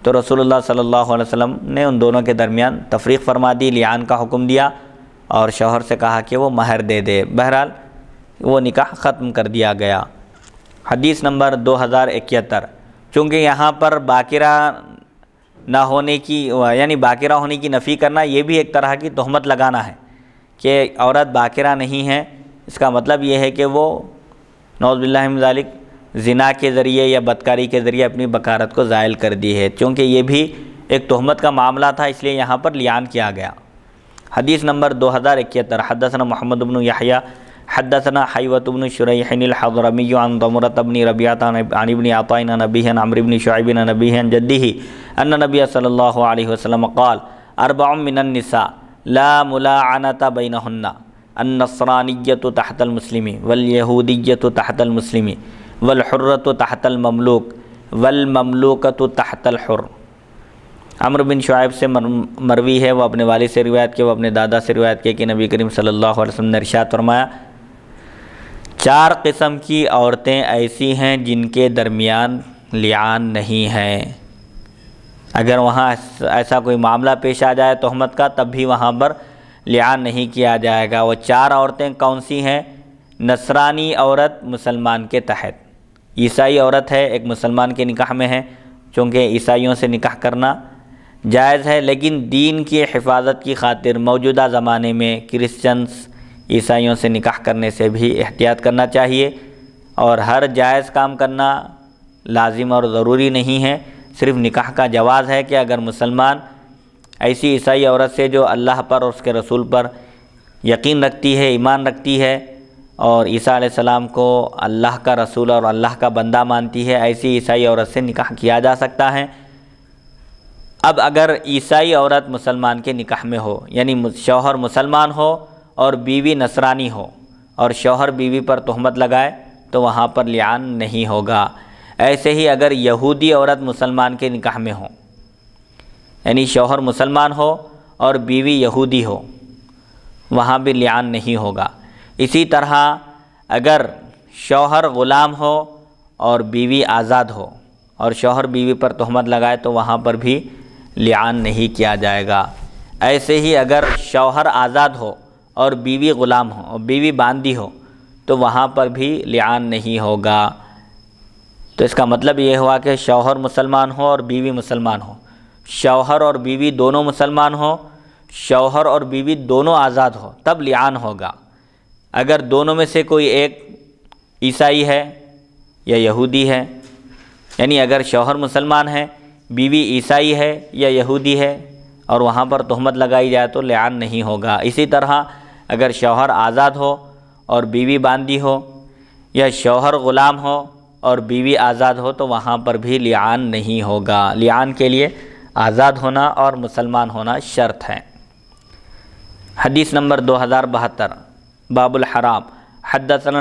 تو رسول اللہ صلی اللہ علیہ وسلم نے ان دونوں کے درمیان تفریق فرما دی، لعان کا حکم دیا اور شوہر سے کہا کہ وہ مہر دے دے۔ بہرحال وہ نکاح ختم کر دیا گیا۔ حدیث نمبر 2071، چونکہ یہاں پر باکرہ نہ ہونے کی یعنی باکرہ ہونے کی نفی کرنا یہ بھی ایک طرح کی تہمت لگانا ہے کہ عورت باکرہ نہیں ہے، اس کا مطلب یہ ہے کہ وہ نعوذ باللہ من ذالک زنا کے ذریعے یا بدکاری کے ذریعے اپنی بکارت کو زائل کر دی ہے، چونکہ یہ بھی ایک تہمت کا معاملہ تھا، اس لیے یہاں پر لعان کیا گیا۔ حدیث نمبر 2071، حدثنا محمد بن یحییٰ حدثنا حیوۃ بن شریح الحضرمی عن ضمرۃ بن ربیعۃ عن ابن عطاء عن ابیہ عن عمرو بن شعیب عن ابیہ عن جدہ ان نبی صلی اللہ علیہ وسلم قال اربع من النساء لا ملاعنۃ بینہن النصرانیۃ تحت المسلم والیہودیۃ تحت المسلم والحرۃ تحت المملوک والمملوکۃ تحت الحر۔ عمرو بن شعیب سے مروی ہے، وہ اپنے والد سے روایت کیا، وہ اپنے دادا سے روایت کیا کہ نبی کریم صلی اللہ علیہ وسلم نے ارشاد فرمایا 4 قسم کی عورتیں ایسی ہیں جن کے درمیان لعان نہیں ہے۔ اگر وہاں ایسا کوئی معاملہ پیش آ جائے تہمت کا تب بھی وہاں پر لعان نہیں کیا جائے گا۔ وہ 4 عورتیں کون سی ہیں؟ نصرانی عورت مسلمان کے تحت، عیسائی عورت ہے ایک مسلمان کے نکاح میں ہے، چونکہ عیسائیوں سے نکاح کرنا جائز ہے لیکن دین کی حفاظت کی خاطر موجودہ زمانے میں کرسچنز عیسائیوں سے نکاح کرنے سے بھی احتیاط کرنا چاہیے، اور ہر جائز کام کرنا لازم اور ضروری نہیں ہے، صرف نکاح کا جواز ہے کہ اگر مسلمان ایسی عیسائی عورت سے جو اللہ پر اور اس کے رسول پر یقین رکھتی ہے، ایمان رکھتی ہے اور عیسیٰ علیہ السلام کو اللہ کا رسول اور اللہ کا بندہ مانتی ہے، ایسی عیسائی عورت سے نکاح کیا جا سکتا ہے۔ اب اگر عیسائی عورت مسلمان کے نکاح میں ہو، یعنی شوہر مسلمان ہو اور بیوی نصرانی ہو اور شوہر بیوی پر تہمت لگائے تو وہاں پر لعان نہیں ہوگا۔ ایسے ہی اگر یہودی عورت مسلمان کے نکاح میں ہو، یعنی شوہر مسلمان ہو اور بیوی یہودی ہو، وہاں بھی لعان نہیں ہوگا۔ اسی طرح اگر شوہر غلام ہو اور بیوی آزاد ہو اور شوہر بیوی پر تہمت لگائے تو وہاں پر بھی لعان نہیں کیا جائے گا۔ ایسے ہی اگر شوہر آزاد ہو اور بیوی غلام ہو اور بیوی باندھی ہو تو وہاں پر بھی لعان نہیں ہوگا۔ تو اس کا مطلب یہ ہوا کہ شوہر مسلمان ہو اور بیوی مسلمان ہو، شوہر اور بیوی دونوں مسلمان ہو، شوہر اور بیوی دونوں آزاد ہو، تب لعان ہوگا۔ اگر دونوں میں سے کوئی ایک عیسائی ہے یا یہودی ہے، یعنی اگر شوہر مسلمان ہے، بیوی عیسائی ہے یا یہودی ہے اور وہاں پر تہمت لگائی جائے تو لعان نہیں ہوگا۔ اسی طرح اگر شوہر آزاد ہو اور بیوی باندھی ہو یا شوہر غلام ہو اور بیوی آزاد ہو تو وہاں پر بھی لعان نہیں ہوگا۔ لعان کے لیے آزاد ہونا اور مسلمان ہونا شرط ہے۔ حدیث نمبر 2072، باب الحرام، حدثنا